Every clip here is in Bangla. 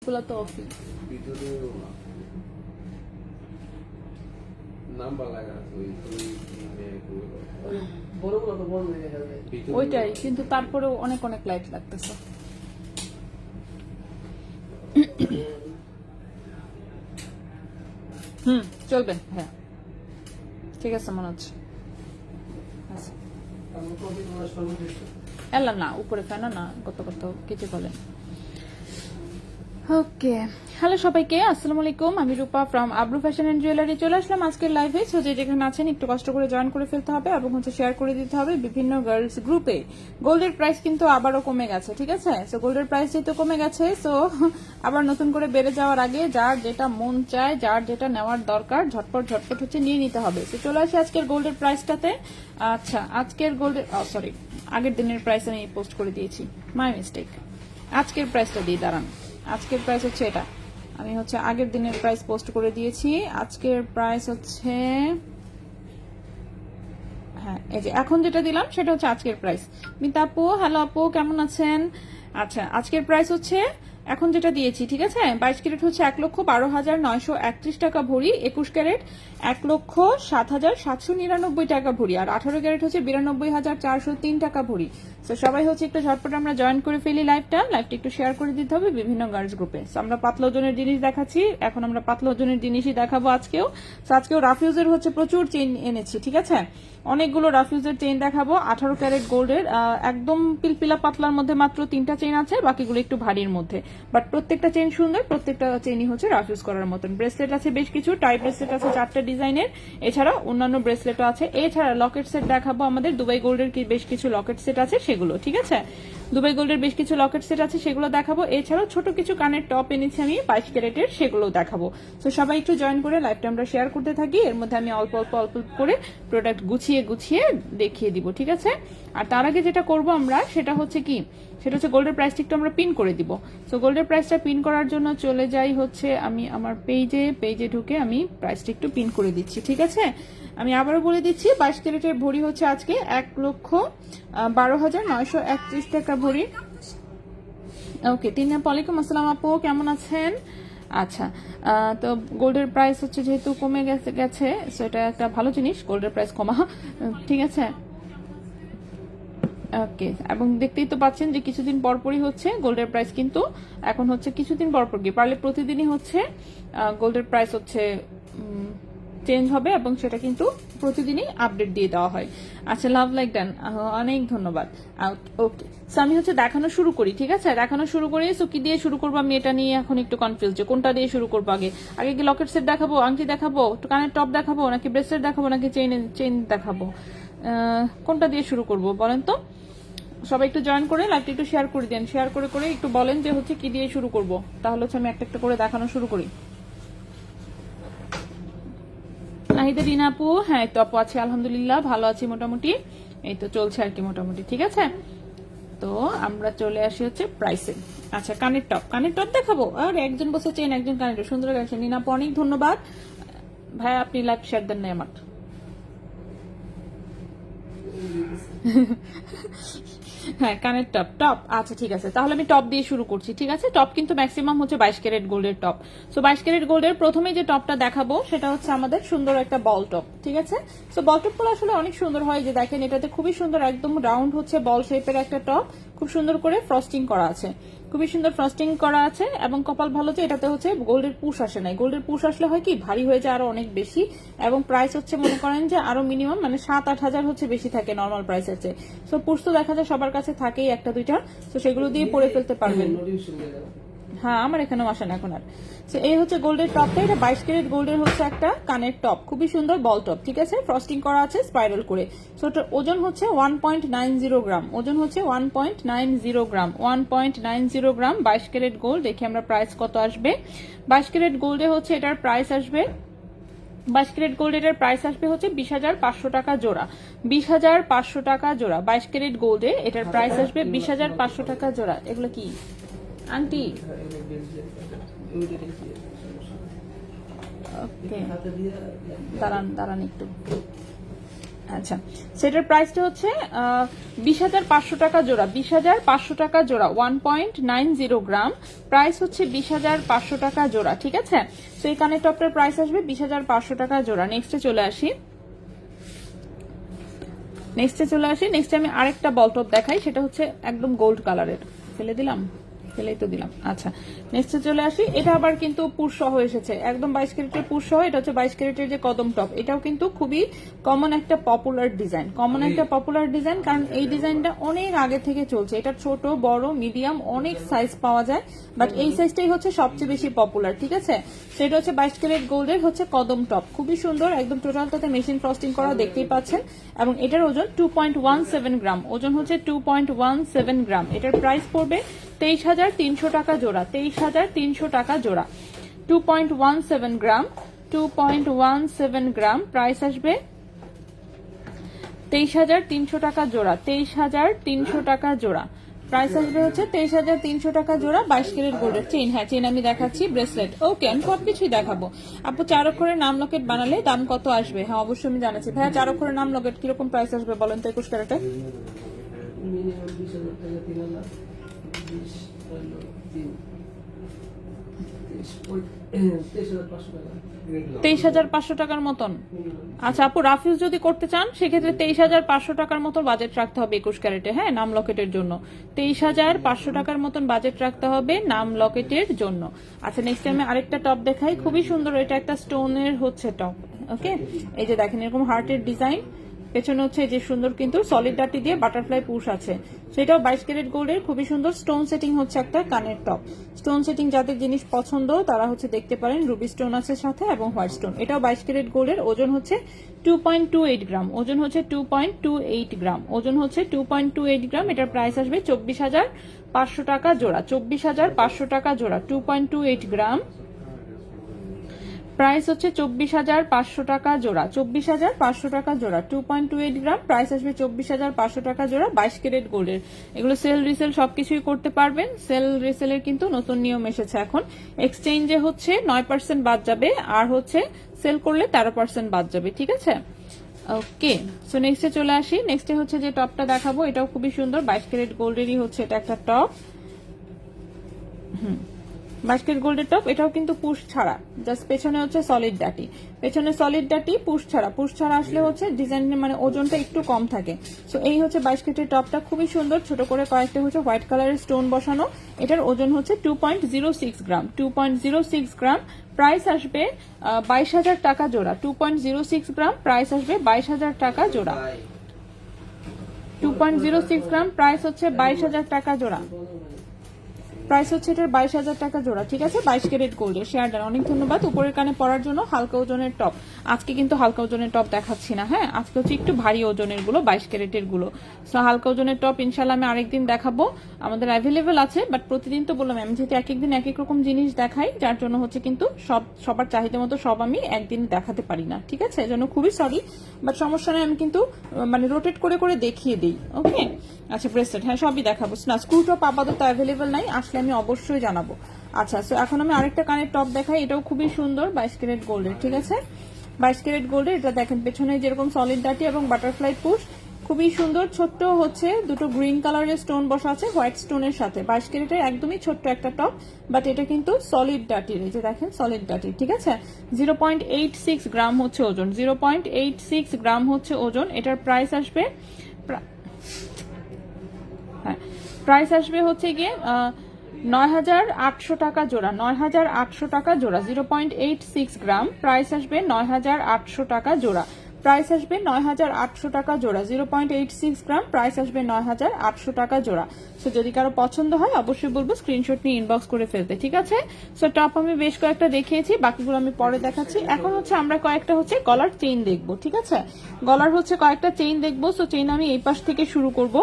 সবগুলা তো অফি। ওইটাই, কিন্তু তারপরেও অনেক অনেক লাইট লাগতেছে। চলবে, হ্যাঁ ঠিক আছে মনে হচ্ছে। এলাম না উপরে ফেনা না, কত কত কিছু বলেন। ওকে, হ্যালো সবাইকে, আসসালামু আলাইকুম। আমি রূপা from Abru fashion and jewellery চলে আসলাম আজকের লাইভে। সো যে যেখানে আছেন একটু কষ্ট করে জয়েন করে ফেলতে হবে এবং শেয়ার করে দিতে হবে বিভিন্ন গার্লস গ্রুপে। গোল্ডের প্রাইস কিন্তু আবারও কমে গেছে, ঠিক আছে? সো গোল্ডের প্রাইস যেহেতু কমে গেছে, সো আবার নতুন করে বেড়ে যাওয়ার আগে যার যেটা মন চায়, যার যেটা নেওয়ার দরকার, ঝটপট হচ্ছে নিয়ে নিতে হবে। তো চলে আসি আজকের গোল্ডের প্রাইসটাতে। আচ্ছা, আজকের গোল্ডের সরি, আগের দিনের প্রাইস আমি পোস্ট করে দিয়েছি, মাই মিস্টেক। আজকের প্রাইসটা দিয়ে দাঁড়ান। আজকের প্রাইস হচ্ছে এটা, আমি আগের দিনের প্রাইস পোস্ট করে দিয়েছি। আজকের প্রাইস হচ্ছে, হ্যাঁ এই যে এখন যেটা দিলাম সেটা হচ্ছে আজকের প্রাইস। মিতা আপু, হ্যালো আপু, কেমন আছেন? আচ্ছা, আজকের প্রাইস হচ্ছে এখন যেটা দিয়েছি, ঠিক আছে? 22 ক্যারেট হচ্ছে 1,12,931 টাকা ভরি, 21 ক্যারেট 1,07,799 টাকা ভরি, আর 18 ক্যারেট হচ্ছে 92,403 টাকা ভরি। তো সবাই একটু ঝটপট আমরা জয়েন করে ফেলি লাইভটা একটু শেয়ার করে দিতে হবে বিভিন্ন গার্লস গ্রুপে। আমরা পাতলা ওজনের জিনিস দেখাচ্ছি, এখন আমরা পাতলা ওজনের জিনিসই দেখাবো আজকেও। আজকেও রাফিউজের প্রচুর চেইন এনেছি, ঠিক আছে? অনেকগুলো রাফিউজের চেইন দেখাবো। 18 ক্যারেট গোল্ডের একদম পিলপিলা পাতলার মধ্যে মাত্র 3টা চেইন আছে, বাকিগুলো একটু ভারীর মধ্যে। বাট প্রত্যেকটা চেইন সুন্দর, প্রত্যেকটা চেইনই রাফিউজ করার মতন। ব্রেসলেট আছে বেশ কিছু, টাই ব্রেসলেট আছে 4টা ডিজাইনের, এছাড়া অন্যান্য ব্রেসলেটও আছে। এছাড়া লকেট সেট দেখাবো, আমাদের দুবাই গোল্ডের বেশ কিছু লকেট সেট আছে সেগুলো, ঠিক আছে? দুবাই গোল্ডের বেশ কিছু লকেট সেট আছে সেগুলো দেখাবো। এছাড়াও ছোট কিছু কানের টপ এনেছি আমি 22 ক্যারেটের, সেগুলো দেখাবো। তো সবাই একটু জয়েন করে লাইভটা আমরা শেয়ার করতে থাকি। এর মধ্যে আমি অল্প অল্প করে প্রোডাক্ট গুছিয়ে দেখিয়ে দিব, ঠিক আছে? আর তার আগে যেটা করব আমরা সেটা হচ্ছে কি, সেটা হচ্ছে গোল্ডের প্রাইসটা একটু আমরা পিন করে দিব। সো গোল্ডের প্রাইসটা পিন করার জন্য চলে যাই আমি আমার পেজে ঢুকে আমি প্রাইসটা একটু পিন করে দিচ্ছি, ঠিক আছে? আমি আবারও বলে দিচ্ছি, 22 ক্যারেটের ভরি হচ্ছে আজকে 1,12,931 টাকা ভরি। ওকে, ওয়ালাইকুম আসসালাম আপু, কেমন আছেন? আচ্ছা, তো গোল্ডের প্রাইস যেহেতু কমে গেছে, সো এটা একটা ভালো জিনিস, গোল্ডের প্রাইস কমা, ঠিক আছে? ওকে, এবং দেখতেই তো পাচ্ছেন যে কিছুদিন পরপরই গোল্ডের প্রাইস কিন্তু এখন কিছুদিন পরপর গিয়ে পারলে প্রতিদিনই গোল্ডের প্রাইস চেঞ্জ হবে এবং সেটা কিন্তু প্রতিদিনই আপডেট দিয়ে দেওয়া হয়। আচ্ছা, লাভ লাইক ডান, অনেক ধন্যবাদ। ওকে, সো আমি দেখানো শুরু করি, ঠিক আছে? দেখানো শুরু করি। সো কি দিয়ে শুরু করবো আমি এটা নিয়ে এখন একটু কনফিউজ, যে কোনটা দিয়ে শুরু করবো। আগে কি লকেট সেট দেখাবো, আংটি দেখাবো, কানের টপ দেখাবো, নাকি ব্রেসলেট দেখাবো, নাকি চেইন দেখাবো? কোনটা দিয়ে শুরু করব বলেন তো? সবাই একটু জয়েন করে লাইভটা একটু শেয়ার করে দেন, শেয়ার করে একটু বলেন যে কি দিয়ে শুরু করব, তাহলে আমি একটা একটা করে দেখানো শুরু করি। নাহিদা রিনা আপু, হ্যাঁ তো আপু আছে, আলহামদুলিল্লাহ ভালো আছি মোটামুটি, এই তো চলছে আর কি মোটামুটি, ঠিক আছে? তো আমরা চলে আসি প্রাইসে। আচ্ছা, কানের টপ দেখাবো। আর একজন বসে চেন, একজন কানের টপ, সুন্দর গাইছেন রিনা আপু, অনেক ধন্যবাদ ভাই, আপনি লাইভ শেয়ার দেন না আমার। হ্যাঁ, কানের টপ, আচ্ছা ঠিক আছে, তাহলে আমি টপ দিয়ে শুরু করছি, ঠিক আছে? টপ কিন্তু ম্যাক্সিমাম 22 ক্যারেট গোল্ডের টপ। সো 22 ক্যারেট গোল্ডের প্রথমে যে টপটা দেখাবো সেটা আমাদের সুন্দর একটা বল টপ, ঠিক আছে? সো বল টপগুলো আসলে অনেক সুন্দর হয়, যে দেখেন এটাতে খুবই সুন্দর, একদম রাউন্ড বল শেপের একটা টপ, খুব সুন্দর করে ফ্রস্টিং করা আছে, খুবই সুন্দর ফ্রস্টিং করা আছে। এবং কপাল ভালো যে এটাতে গোল্ডের পুশ আসে নাই। গোল্ডের পুশ আসলে হয় কি, ভারী হয়ে যায় আরো অনেক বেশি, এবং প্রাইস মনে করেন যে আরো মিনিমাম 7-8 হাজার বেশি থাকে নর্মাল প্রাইসের চেয়ে। সো পুশ তো দেখা যায় সবার কাছে থাকেই একটা দুইটা, তো সেগুলো দিয়ে পরে ফেলতে পারবেন। হ্যাঁ, আমার এখানেও আসে না এখন আর। এই গোল্ডের টপটা, এটা 22 ক্যারেট গোল্ডের একটা কানের টপ, খুবই সুন্দর বল টপ, ঠিক আছে? ফ্রস্টিং করা আছে স্পাইরাল করে। সো এটার ওজন 1.90 গ্রাম, ওজন 1.90 গ্রাম, 1.90 গ্রাম 22 ক্যারেট গোল্ড। দেখি আমরা প্রাইস কত আসবে। 22 ক্যারেট গোল্ডে এটার প্রাইস আসবে, 22 ক্যারেট গোল্ড এটার প্রাইস আসবে 20,500 টাকা জোড়া, 20,500 টাকা জোড়া। 22 ক্যারেট গোল্ডে এটার প্রাইস আসবে 20,500 টাকা জোড়া। এগুলো কি আন্টি? ওকে, দাঁড়ান একটু। আচ্ছা, সেটার প্রাইসটা হচ্ছে 20,500 টাকা জোড়া, 20,500 টাকা জোড়া, 1.90 গ্রাম, প্রাইস হচ্ছে 20,500 টাকা জোড়া। ঠিক আছে, তো এই কানের টপটার প্রাইস আসবে 20,500 টাকা জোড়া। নেক্সটে চলে আসি, নেক্সটে আমি আরেকটা বল টপ দেখাই, সেটা হচ্ছে একদম গোল্ড কালারের। ফেলে দিলাম, ফেলেই তো দিলাম। আচ্ছা, নেক্সটে চলে আসি, এটা আবার কিন্তু পুশ সহ এসেছে, একদম 22 ক্যারেটের পুশ সহ। এটা হচ্ছে 22 ক্যারেটের যে কদম টপ, এটাও কিন্তু খুবই কমন একটা পপুলার ডিজাইন, কারণ এই ডিজাইনটা অনেক আগে থেকে চলছে। এটা ছোট, বড়, মিডিয়াম অনেক সাইজ পাওয়া যায়, বাট এই সাইজটাই হচ্ছে সবচেয়ে বেশি পপুলার। ঠিক আছে, সেটা হচ্ছে 22 ক্যারেট গোল্ডের হচ্ছে কদম টপ, খুবই সুন্দর, একদম টোটালটাতে মেশিন ফ্রস্টিং করা দেখতেই পাচ্ছেন। এবং এটার ওজন 2.17 গ্রাম, ওজন হচ্ছে 2.17 গ্রাম। এটার প্রাইস পড়বে 23,300 টাকা জোড়া, 23,300 টাকা জোড়া। 2.17 গ্রাম, 2.17 গ্রাম, প্রাইস আসবে 23,300 টাকা জোড়া, 23,300 টাকা জোড়া। প্রাইস আসবে হচ্ছে 23,300 টাকা জোড়া। 22 ক্যারেট গোল্ডের চেইন, হ্যাঁ চেইন আমি দেখাচ্ছি, ব্রেসলেট, ওকে আমি সবকিছুই দেখাবো। আপু 4 অক্ষরের নাম লকেট বানালে দাম কত আসবে? হ্যাঁ অবশ্যই আমি জানাচ্ছি ভাইয়া, 4 অক্ষরের নাম লকেট কিরকম প্রাইস আসবে বলেন তো 21 ক্যারেটে? 23,500 টাকার মতন। আচ্ছা আপু, রাফিউজ যদি করতে চান সেক্ষেত্রে 23,500 টাকার মতো বাজেট রাখতে হবে 21 ক্যারেটে, হ্যাঁ নাম লকেটের জন্য 23,500 টাকার মতন বাজেট রাখতে হবে নাম লকেটের জন্য। আচ্ছা, নেক্সট আমি আরেকটা টপ দেখাই, খুবই সুন্দর, এটা একটা স্টোনের হচ্ছে টপ। ওকে, এই যে দেখেন এরকম হার্টের ডিজাইন, পেছনে হচ্ছে যে সুন্দর কিন্তু সলিড ডাটি দিয়ে বাটারফ্লাই পুশ আছে, সেটাও 22 ক্যারেট গোল্ডের, খুবই সুন্দর স্টোন সেটিং হচ্ছে একটা কানের টপ। স্টোন সেটিং যাদের জিনিস পছন্দ তারা হচ্ছে দেখতে পারেন, রুবি স্টোন আছে সাথে এবং হোয়াইট স্টোন। এটাও 22 ক্যারেট গোল্ডের, ওজন হচ্ছে 2.28 গ্রাম, ওজন হচ্ছে 2.28 গ্রাম, ওজন হচ্ছে 2.28 গ্রাম। এটার প্রাইস আসবে 24,500 টাকা জোড়া, 24,500 টাকা জোড়া। 2.28 গ্রাম, প্রাইস হচ্ছে 24,500 টাকা জোড়া, 24,500 টাকা জোড়া। 2.28 গ্রাম, প্রাইস আসবে 24,500 টাকা জোড়া। 22 ক্যারেট গোল্ডের, এগুলো সেল রিসেল সবকিছুই করতে পারবেন। সেল রিসেলের কিন্তু নতুন নিয়ম এসেছে এখন, এক্সচেঞ্জে হচ্ছে 9% বাদ যাবে, আর হচ্ছে সেল করলে 13% বাদ যাবে। ঠিক আছে, ওকে। সো নেক্সটে চলে আসি, নেক্সটে হচ্ছে যে টপটা দেখাবো, এটাও খুবই সুন্দর, 22 ক্যারেট গোল্ডেরই হচ্ছে এটা একটা টপ। 22 ক্যারেট গোল্ডের টপ, এটাও কিন্তু পুশ ছাড়া, জাস্ট পেছনে হচ্ছে সলিড ডাটি, পেছনে সলিড ডাটি, পুশ ছাড়া। পুশ ছাড়া আসলে হচ্ছে ডিজাইন মানে ওজনটা একটু কম থাকে। সো এই হচ্ছে 22 ক্যারেটের টপটা, খুবই সুন্দর, ছোট করে কয়েকটা হচ্ছে হোয়াইট কালারের স্টোন বসানো। এটার ওজন হচ্ছে 2.06 গ্রাম, 2.06 গ্রাম, প্রাইস আসবে 22,000 টাকা জোড়া। 2.06 গ্রাম, প্রাইস আসবে 22,000 টাকা জোড়া। 2.06 গ্রাম, প্রাইস হচ্ছে 22,000 টাকা জোড়া, প্রাইস হচ্ছে এটার 22,000 টাকা জোড়া। ঠিক আছে, 22 ক্যারেট গোল্ডের। শেয়ার ডান, অনেক ধন্যবাদ। উপরের কানে পরার জন্য হালকা ওজনের টপ, আজকে কিন্তু হালকা ওজনের টপ দেখাচ্ছি না, হ্যাঁ আজকে হচ্ছে একটু ভারী ওজনের গুলো, 22 ক্যারেটের গুলো। সো হালকা ওজনের টপ ইনশাল্লাহ আমি আরেকদিন দেখাবো, আমাদের অ্যাভেলেবেল আছে, বাট প্রতিদিন তো বললাম আমি যেহেতু এক একদিন এক এক রকম জিনিস দেখাই, যার জন্য হচ্ছে কিন্তু সবার চাহিদা মতো সব আমি একদিন দেখাতে পারি না। ঠিক আছে, এজন্য খুবই সরি, বাট সমস্যা নেই, আমি কিন্তু মানে রোটেট করে করে দেখিয়ে দিই। ওকে, আচ্ছা ব্রেসলেট, হ্যাঁ সবই দেখাবো না, স্ক্রু টপ আপাতত অ্যাভেলেবেল নাই, আসলে আমি অবশ্যই জানাবো। আচ্ছা, সো এখন আমি আরেকটা কানের টপ দেখাই, এটাও খুবই সুন্দর, 22 ক্যারেট গোল্ডের। ঠিক আছে, 22 ক্যারেট গোল্ডের, এটা দেখেন পেছনে যেরকম সলিড ডাটি এবং বাটারফ্লাই পুশ, খুবই সুন্দর, ছোট্ট হচ্ছে দুটো গ্রিন কালারের স্টোন বসা আছে হোয়াইট স্টোনের সাথে। 22 ক্যারেটের একদমই ছোট্ট একটা টপ, বাট এটা কিন্তু সলিড ডাটির, এই যে দেখেন সলিড ডাটির। ঠিক আছে, 0.86 গ্রাম হচ্ছে ওজন, 0.86 গ্রাম হচ্ছে ওজন। এটার প্রাইস আসবে, হ্যাঁ প্রাইস আসবে হচ্ছে গিয়ে 9,800 টাকা জোড়া, 9,800 টাকা জোড়া। 0.86 গ্রাম, প্রাইস আসবে 9,800 টাকা জোড়া, প্রাইস আসবে 9,800 টাকা জোড়া। 0.86 গ্রাম, প্রাইস আসবে 9,800 টাকা জোড়া। সো যদি কারো পছন্দ হয় অবশ্যই বলবো স্ক্রিনশট নিয়ে ইনবক্স করে ফেলতে। ঠিক আছে, সো টপ আমি বেশ কয়েকটা দেখিয়েছি, বাকিগুলো আমি পরে দেখাচ্ছি। এখন হচ্ছে আমরা কয়েকটা হচ্ছে গলার চেইন দেখবো। ঠিক আছে, গলার হচ্ছে কয়েকটা চেইন দেখবো। সো চেইন আমি এই পাশ থেকে শুরু করব।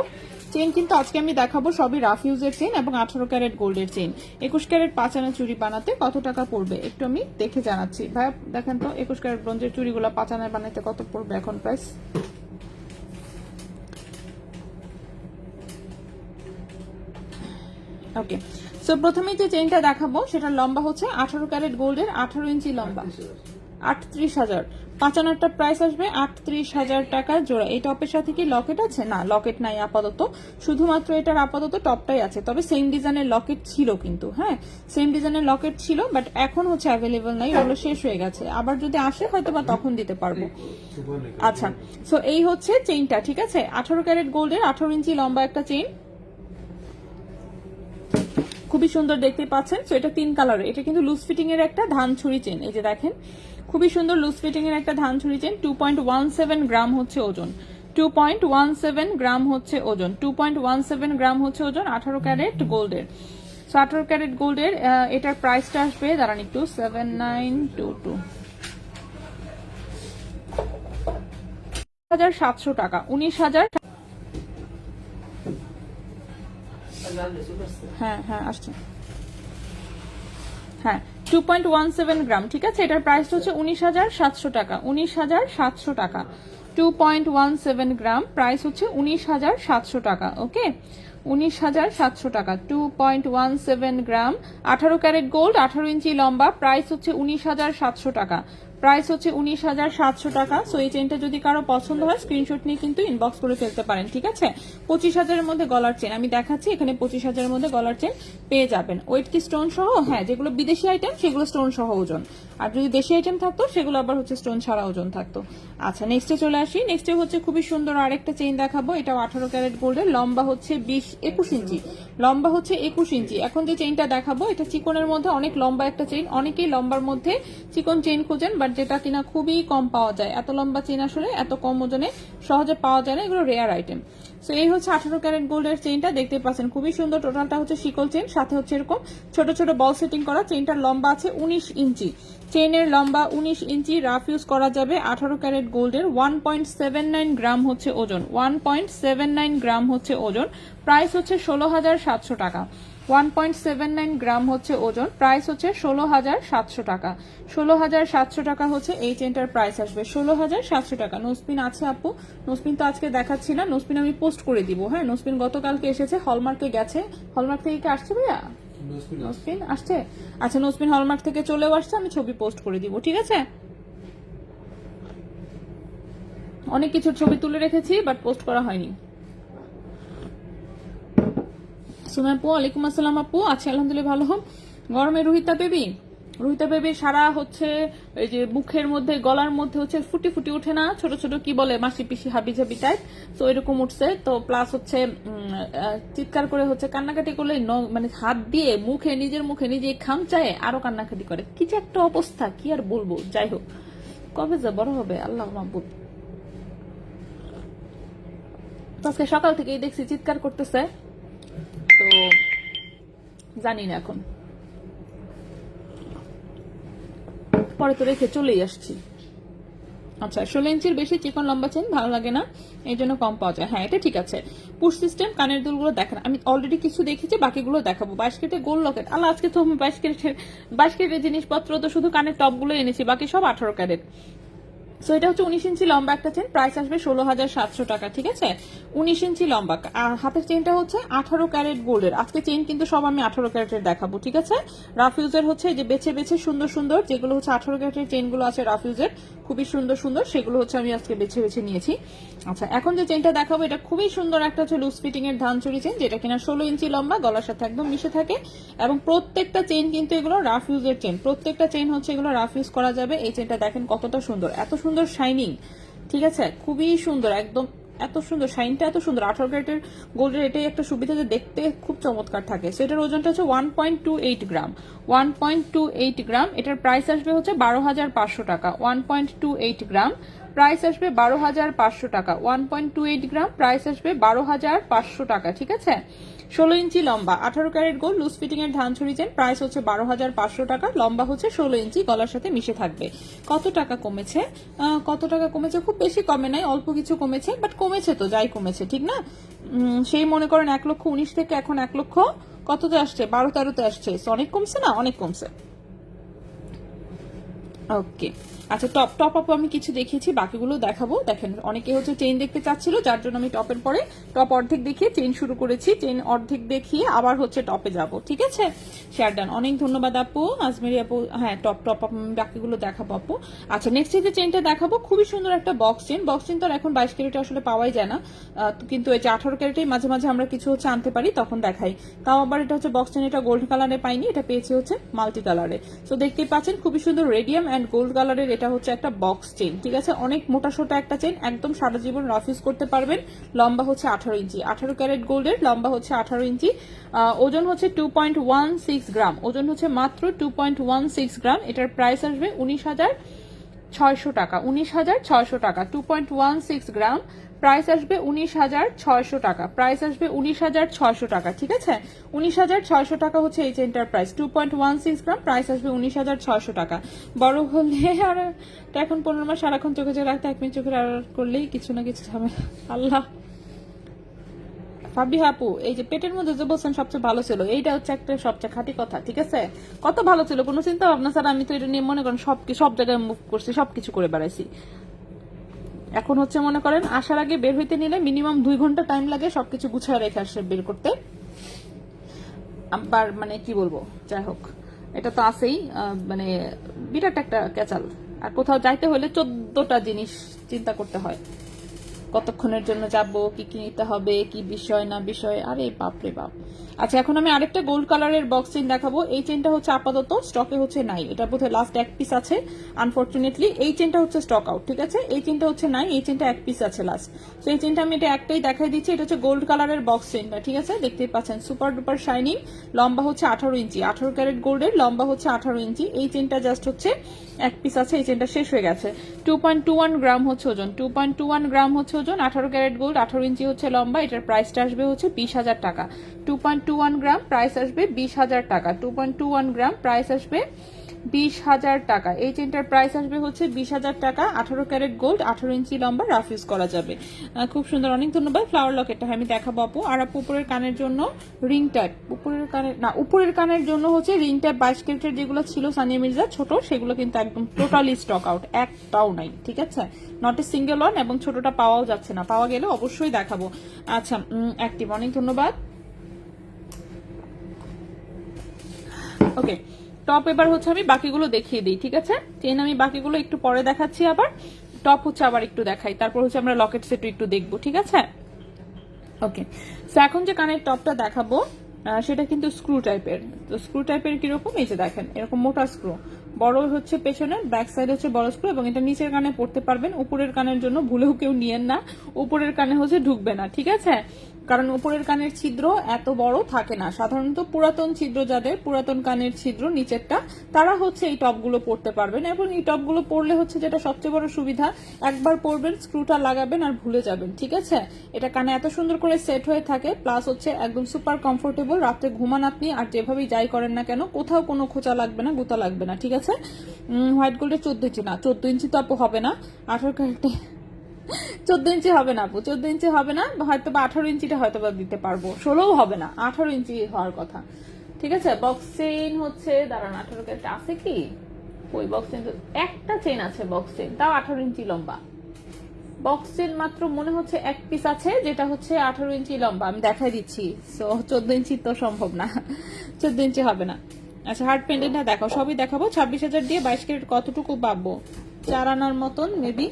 চেইন কিন্তু আজকে আমি দেখাবো সবই রাফিউজের চেইন এবং 18 ক্যারেট গোল্ডের চেইন। 21 ক্যারেট 5 আনা চুড়ি বানাতে কত টাকা পড়বে একটু আমি দেখে জানাচ্ছি। ভাই দেখেন তো 21 ক্যারেট ব্রোঞ্জের চুড়িগুলো 5 আনায় বানাতে কত পড়বে এখন প্রাইস? ওকে, সো প্রথমে যে চেইনটা দেখাবো সেটার লম্বা হচ্ছে 18 ক্যারেট গোল্ডের, 18 ইঞ্চি লম্বা। 38,000। 55টা প্রাইস আসবে 38,000 টাকা জোড়া। এই টপের সাথে কি লকেট আছে? না, লকেট নাই আপাতত, শুধুমাত্র এটার আপাতত টপটাই আছে। তবে সেম ডিজাইনের লকেট ছিল কিন্তু, হ্যাঁ সেম ডিজাইনের লকেট ছিল, বাট এখন হচ্ছে অ্যাভেলেবল নাই, ওগুলো শেষ হয়ে গেছে। আবার যদি আসে হয়তো বা তখন দিতে পারবো। আচ্ছা, সো এই হচ্ছে চেইনটা, ঠিক আছে? 18 ক্যারেট গোল্ডের 18 ইঞ্চি লম্বা একটা চেইন, খুবই সুন্দর দেখতে পাচ্ছেন। তো এটা 3 কালারের, এটা কিন্তু লুজ ফিটিং এর একটা ধান ছুরি চেন। এই যে দেখেন, খুবই সুন্দর লুজ ফিটিং এর একটা ধান ছুরি চেন। 2.17 গ্রাম হচ্ছে ওজন, 2.17 গ্রাম হচ্ছে ওজন, 2.17 গ্রাম হচ্ছে ওজন 18 ক্যারেট গোল্ডের। সো 18 ক্যারেট গোল্ডের এটার প্রাইসটা আসবে, দাঁড়ান একটু, 7922, 19,700 টাকা, 19,000। হ্যাঁ হ্যাঁ আসছে, হ্যাঁ 2.17 গ্রাম, ঠিক আছে? এটার প্রাইস হচ্ছে 19,700 টাকা, 19,700 টাকা। 2.17 গ্রাম, প্রাইস হচ্ছে 19,700 টাকা। ওকে, 19,700 টাকা, 2.17 গ্রাম, 18 ক্যারেট গোল্ড, 18 ইঞ্চি লম্বা, প্রাইস হচ্ছে 19,700 টাকা, প্রাইস হচ্ছে 19,700 টাকা। সো এই চেনটা যদি কারো পছন্দ হয় স্ক্রিনশট নিয়ে কিন্তু ইনবক্স করে ফেলতে পারেন, ঠিক আছে? 25,000 এর মধ্যে গলার চেন আমি দেখাচ্ছি, এখানে 25,000 এর মধ্যে গলার চেন পেয়ে যাবেন। ওয়েট কি স্টোন সহ? হ্যাঁ, যেগুলো বিদেশি আইটেম সেগুলো স্টোন সহ ওজন, আর যদি দেশি আইটেম থাকতো সেগুলো আবার হচ্ছে স্টোন ছাড়া ওজন থাকতো। আচ্ছা, নেক্সটে চলে আসি। নেক্সটে হচ্ছে খুবই সুন্দর আরেকটা চেইন দেখাবো, এটাও 18 ক্যারেট গোল্ডের, লম্বা হচ্ছে 21 ইঞ্চি, লম্বা হচ্ছে 21 ইঞ্চি। এখন যে চেইনটা দেখাবো এটা চিকনের মধ্যে অনেক লম্বা একটা চেইন, অনেকেই লম্বার মধ্যে চিকন চেইন খোঁজেন, বাট যেটা কিনা খুবই কম পাওয়া যায়। এত লম্বা চেইন আসলে এত কম ওজনে সহজে পাওয়া যায় না, এগুলো রেয়ার আইটেম। সো এই হচ্ছে 18 ক্যারেট গোল্ডের চেইনটা, দেখতে পাচ্ছেন খুবই সুন্দর। টোটালটা হচ্ছে শিকল চেইন, সাথে হচ্ছে এরকম ছোট ছোট বল সেটিং করা। চেইনটার লম্বা আছে 19 ইঞ্চি, চেইনের লম্বা 19 ইঞ্চি, রাফ ইউজ করা যাবে। 18 ক্যারেট গোল্ডের, 1.79 গ্রাম হচ্ছে ওজন, 1.79 গ্রাম হচ্ছে ওজন, প্রাইস হচ্ছে 16,700 টাকা। 1.79 গ্রাম হচ্ছে ওজন, প্রাইস হচ্ছে 16,700 টাকা। 16,700 টাকা হচ্ছে এই চেনটার প্রাইস আসবে, 16,700 টাকা। নোসপিন আছে আপু? নোসপিন তো আজকে দেখাচ্ছি না, নোসপিন আমি পোস্ট করে দিব। হ্যাঁ, নোসপিন গতকালকে এসেছে, হলমার্কে গেছে। হলমার্ক থেকে কি আসছে ভাইয়া? নোসপিন আসছে? আচ্ছা, নোসপিন হলমার্ক থেকে চলেও আসছে, আমি ছবি পোস্ট করে দিব, ঠিক আছে? অনেক কিছুর ছবি তুলে রেখেছি, বাট পোস্ট করা হয়নি। সুমা আপু, ওয়ালাইকুম আসসালাম আপু, আছি আলহামদুলিল্লাহ ভালো। গরমে রোহিতা বেবি সারা হচ্ছে এই যে মুখের মধ্যে গলার মধ্যে হচ্ছে ফুটি ফুটি উঠে না, ছোট ছোট কি বলে মাসি পিসি হাবি ঝাবি টাইপ, তো এরকম উঠছে। তো প্লাস হচ্ছে চিৎকার করে হচ্ছে কান্নাকাটি করলে মানে হাত দিয়ে মুখে নিজের মুখে নিজে খামচায় আরো কান্নাকাটি করে, কি যে একটা অবস্থা, কি আর বলবো। যাই হোক, কবে যে বড় হবে আল্লাহ মাহবুব। আজকে সকাল থেকেই দেখছি চিৎকার করতেছে, তো জানি না এখন, পরে তো রেখে চলেই আসছি। আচ্ছা, 16 ইঞ্চির বেশি চিকন লম্বা চেন ভালো লাগে না, এই জন্য কম পাওয়া যায়। হ্যাঁ, এটা ঠিক আছে। পুশ সিস্টেম কানের দুলগুলো দেখেন, আমি অলরেডি কিছু দেখেছি, বাকিগুলো দেখাবো। 22 কেটে গোল লকেট, আল্লাহ আজকে তো আমি 22 কেটের জিনিসপত্র তো শুধু কানের টপগুলো এনেছি, বাকি সব 18 ক্যারেট। সো এটা হচ্ছে 19 ইঞ্চি লম্বা একটা চেন, প্রাইস আসবে 16,700 টাকা, ঠিক আছে? 19 ইঞ্চি লম্বা। আর হাতের চেনটা হচ্ছে 18 ক্যারেট গোল্ডের। আজকে চেন কিন্তু সব আমি 18 ক্যারেটের দেখাবো, ঠিক আছে? রাফ ইউজের হচ্ছে যে বেছে বেছে সুন্দর সুন্দর যেগুলো হচ্ছে 18 ক্যারেটের চেনগুলো আছে রাফ ইউজের, খুবই সুন্দর সুন্দর, সেগুলো হচ্ছে আমি আজকে বেছে বেছে নিয়েছি। আচ্ছা, এখন যে চেনটা দেখাবো এটা খুবই সুন্দর একটা হচ্ছে লুজ ফিটিং এর ধান চুরি চেন, যেটা কিনা 16 ইঞ্চি লম্বা, গলার সাথে একদম মিশে থাকে, এবং প্রত্যেকটা চেন কিন্তু এগুলো রাফ ইউজের চেন, প্রত্যেকটা চেন হচ্ছে এগুলো রাফ ইউজ করা যাবে। এই চেনটা দেখেন কতটা সুন্দর, এত সুন্দর শাইনিং, ঠিক আছে? খুবই সুন্দর, একদম এত সুন্দর শাইনটা, এত সুন্দর। 18 ক্যারেটের গোল্ডের এটাই একটা সুবিধা যে দেখতে খুব চমৎকার থাকে। সো এটার ওজনটা হচ্ছে 1.28 গ্রাম, 1.28 গ্রাম। এটার প্রাইস আসবে হচ্ছে 12,500 টাকা, 1.28 গ্রাম, প্রাইস আসবে 12,500 টাকা। 1.28 গ্রাম, প্রাইস আসবে 12,500 টাকা, ঠিক আছে? 16 ইঞ্চি লম্বা, 18 ক্যারেট গোল্ড, লুজ ফিটিং এর ধান ছুরি চেন, প্রাইস হচ্ছে 12,500 টাকা। লম্বা হচ্ছে 16 ইঞ্চি, গলার সাথে মিশে থাকবে। কত টাকা কমেছে? কত টাকা কমেছে? খুব বেশি কমে নাই, অল্প কিছু কমেছে, বাট কমেছে তো, যাই কমেছে, ঠিক না? সেই মনে করেন 1,19,000 থেকে এখন 1,00,000 কততে আসছে, 12-13-তে আসছে। অনেক কমছে না? অনেক কমছে। ওকে, আচ্ছা টপ টপ আপ আমি কিছু দেখিয়েছি, বাকিগুলো দেখাবো। দেখেন অনেকে হচ্ছে চেইন দেখতে চাচ্ছিল, যার জন্য আমি টপের পরে টপ অর্ধেক দেখিয়ে চেইন শুরু করেছি, চেইন অর্ধেক দেখিয়ে আবার হচ্ছে টপে যাব, ঠিক আছে। শেয়ার ডান, অনেক ধন্যবাদ আপু, আজমেরি আপু। হ্যাঁ টপ টপ আপ আমি বাকিগুলো দেখাবো আপু। আচ্ছা নেক্সট যে চেইনটা দেখাবো, খুবই সুন্দর একটা বক্স চেইন। বক্স চেইন তো আর এখন 22 ক্যারেটে আসলে পাওয়াই যায় না, কিন্তু এই যে 18 ক্যারেটেই মাঝে মাঝে আমরা কিছু হচ্ছে আনতে পারি, তখন দেখাই। তাও আবার এটা হচ্ছে বক্স চেইন, এটা গোল্ড কালারে পাইনি, এটা পেয়েছি হচ্ছে মাল্টি কালারে। তো দেখতেই পাচ্ছেন খুবই সুন্দর রেডিয়াম এন্ড গোল্ড কালারের, এটা হচ্ছে একটা বক্স চেইন, ঠিক আছে। অনেক মোটা সোটা একটা চেইন, একদম সারা জীবন রাফ ইউজ করতে পারবেন। লম্বা হচ্ছে 18 ইঞ্চি, 18 ক্যারেট গোল্ডের, লম্বা হচ্ছে 18 ইঞ্চি, ওজন হচ্ছে 2.16 গ্রাম, ওজন হচ্ছে মাত্র 2.16 গ্রাম। এটার প্রাইস আসবে 19,600 টাকা, 19,600 টাকা। 2.16 গ্রাম, প্রাইস আসবে 19,600 টাকা, প্রাইস আসবে 19,600 টাকা, ঠিক আছে। 19,600 টাকা হচ্ছে এই চেনটার প্রাইস। 2.16 গ্রাম, প্রাইস আসবে 19,600 টাকা। বড় হলে আর এখন 15 মাস সারাক্ষণ চোখে চোখে রাখতে 1 মিনিট চোখের আর করলেই কিছু না কিছু ঝামেলা। আল্লাহ ভাবি আপু, এই যে পেটের মধ্যে যে বলছেন সবচেয়ে ভালো ছিল, এইটা হচ্ছে একটা সবচেয়ে খাঁটি কথা, ঠিক আছে। কত ভালো ছিল, কোনো চিন্তা ভাবনা স্যার, আমি তো এটা নিয়ে মনে করেন সব জায়গায় মুভ করছি, সবকিছু করে বেড়াইছি। এখন হচ্ছে মনে করেন আসার আগে বের হইতে নিলে মিনিমাম 2 ঘন্টা টাইম লাগে সবকিছু গুছায় রেখে আসে বের করতে। আবার মানে কি বলবো, যাই হোক, এটা তো আছেই, মানে বিরাট একটা ক্যাচাল। আর কোথাও যাইতে হলে 14টা জিনিস চিন্তা করতে হয়, কতক্ষণের জন্য যাব, কি কি নিতে হবে, কি বিষয় না বিষয়, আরে বাপ রে বাপ। আচ্ছা এখন আমি আরেকটা গোল্ড কালারের বক্স চেইন দেখাবো। এই চেইনটা হচ্ছে আপাতত স্টকে হচ্ছে নাই, এটা বোধহয় লাস্ট 1 পিস আছে আনফরচুনেটলি। এই চেইনটা হচ্ছে স্টক আউট, ঠিক আছে। এই চেইনটা হচ্ছে নাই, এই চেইনটা 1 পিস আছে লাস্ট। তো এই চেইনটা আমি এটা একটাই দেখাই দিচ্ছি, এটা হচ্ছে গোল্ড কালারের বক্স চেইনটা, ঠিক আছে। দেখতেই পাচ্ছেন সুপার ডুপার শাইনিং, লম্বা হচ্ছে 18 ইঞ্চি, 18 ক্যারেট গোল্ডের, লম্বা হচ্ছে 18 ইঞ্চি। এই চেইনটা জাস্ট হচ্ছে 1 পিস আছে, এই চেইনটা শেষ হয়ে গেছে। 2.21 গ্রাম হচ্ছে ওজন, 2.21 গ্রাম হচ্ছে ওজন, 18 ক্যারেট গোল্ড, 18 ইঞ্চি হচ্ছে লম্বা। এটার প্রাইসটা আসবে হচ্ছে 20,000 টাকা। 2.21 গ্রাম, প্রাইস আসবে 20,000 টাকা। 2.21 গ্রাম, প্রাইস আসবে 20,000 টাকা। এই চেনটার প্রাইস আসবে হচ্ছে 20,000 টাকা। 18 ক্যারেট গোল্ড, 18 ইঞ্চি লম্বা, রাফ ইউজ করা যাবে। খুব সুন্দর, অনেক ধন্যবাদ। ফ্লাওয়ার লকেটটা আমি দেখাবো আপু। আর আপু উপরের কানের জন্য রিং টাইপ, উপরের কানের জন্য হচ্ছে রিং টাইপ 22 ক্যারেটের যেগুলো ছিল সানিয়া মির্জা ছোট, সেগুলো কিন্তু একদম টোটালি স্টক আউট, একটাও নাই, ঠিক আছে। নট এ সিঙ্গেল ওয়ান, এবং ছোটটা পাওয়াও যাচ্ছে না, পাওয়া গেলে অবশ্যই দেখাবো। আচ্ছা অ্যাক্টিভ, অনেক ধন্যবাদ। ওকে, টপ এবার হচ্ছে আমি বাকিগুলো দেখিয়ে দিই, ঠিক আছে। চেন আমি বাকিগুলো একটু পরে দেখাচ্ছি, আবার টপ হচ্ছে আবার একটু দেখাই, তারপর হচ্ছে আমরা লকেট সেট একটু দেখবো, ঠিক আছে। ওকে, সো এখন যে কানের টপটা দেখাবো সেটা কিন্তু স্ক্রু টাইপের। তো স্ক্রু টাইপের কিরকম, এই যে দেখেন এরকম মোটা স্ক্রু, বড় হচ্ছে পেছনের, ব্যাক সাইড হচ্ছে বড় স্ক্রু, এবং এটা নিচের কানে পড়তে পারবেন। উপরের কানের জন্য ভুলেও কেউ নিয়েন না, উপরের কানে হচ্ছে ঢুকবে না, ঠিক আছে। কারণ উপরের কানের ছিদ্র এত বড় থাকে না সাধারণত, পুরাতন ছিদ্র যাদের, পুরাতন কানের ছিদ্র নিচেরটা, তারা হচ্ছে এই টপগুলো পরতে পারবেন। এবং এই টপগুলো পরলে হচ্ছে যেটা সবচেয়ে বড় সুবিধা, একবার পরবেন, স্ক্রুটা লাগাবেন আর ভুলে যাবেন, ঠিক আছে। এটা কানে এত সুন্দর করে সেট হয়ে থাকে, প্লাস হচ্ছে একদম সুপার কমফোর্টেবল। রাতে ঘুমান আপনি আর যেভাবেই যাই করেন না কেন, কোথাও কোনো খোঁচা লাগবে না, গুতা লাগবে না, ঠিক আছে। হোয়াইট গোল্ডের 14 ইঞ্চি, না 14 ইঞ্চি তো আপু হবে না, 18 ক্যারেটে 14 ইঞ্চি হবে না আপু, 14 ইঞ্চি হবে না, হয়তো বা 18 ইঞ্চিটা হয়তো বা দিতে পারবো, 16ও হবে না, 18 ইঞ্চি হওয়ার কথা, ঠিক আছে। বক্স চেইন হচ্ছে দাঁড়ান, 18 ক্যারেট আছে কি, ওই বক্স চেইন একটা চেইন আছে, বক্স চেইন তাও 18 ইঞ্চি লম্বা। বক্স চেইন মাত্র মনে হচ্ছে 1 পিস আছে, যেটা হচ্ছে 18 ইঞ্চি লম্বা, আমি দেখাই দিচ্ছি। সো 14 ইঞ্চি তো সম্ভব না, 14 ইঞ্চি হবে না। আচ্ছা হার্ট পেন্ডেন্টটা দেখো, সবই দেখাবো। 26,000 দিয়ে 22 ক্যারেট কতটুকু পাবো, 4 আনার মতন মেবি,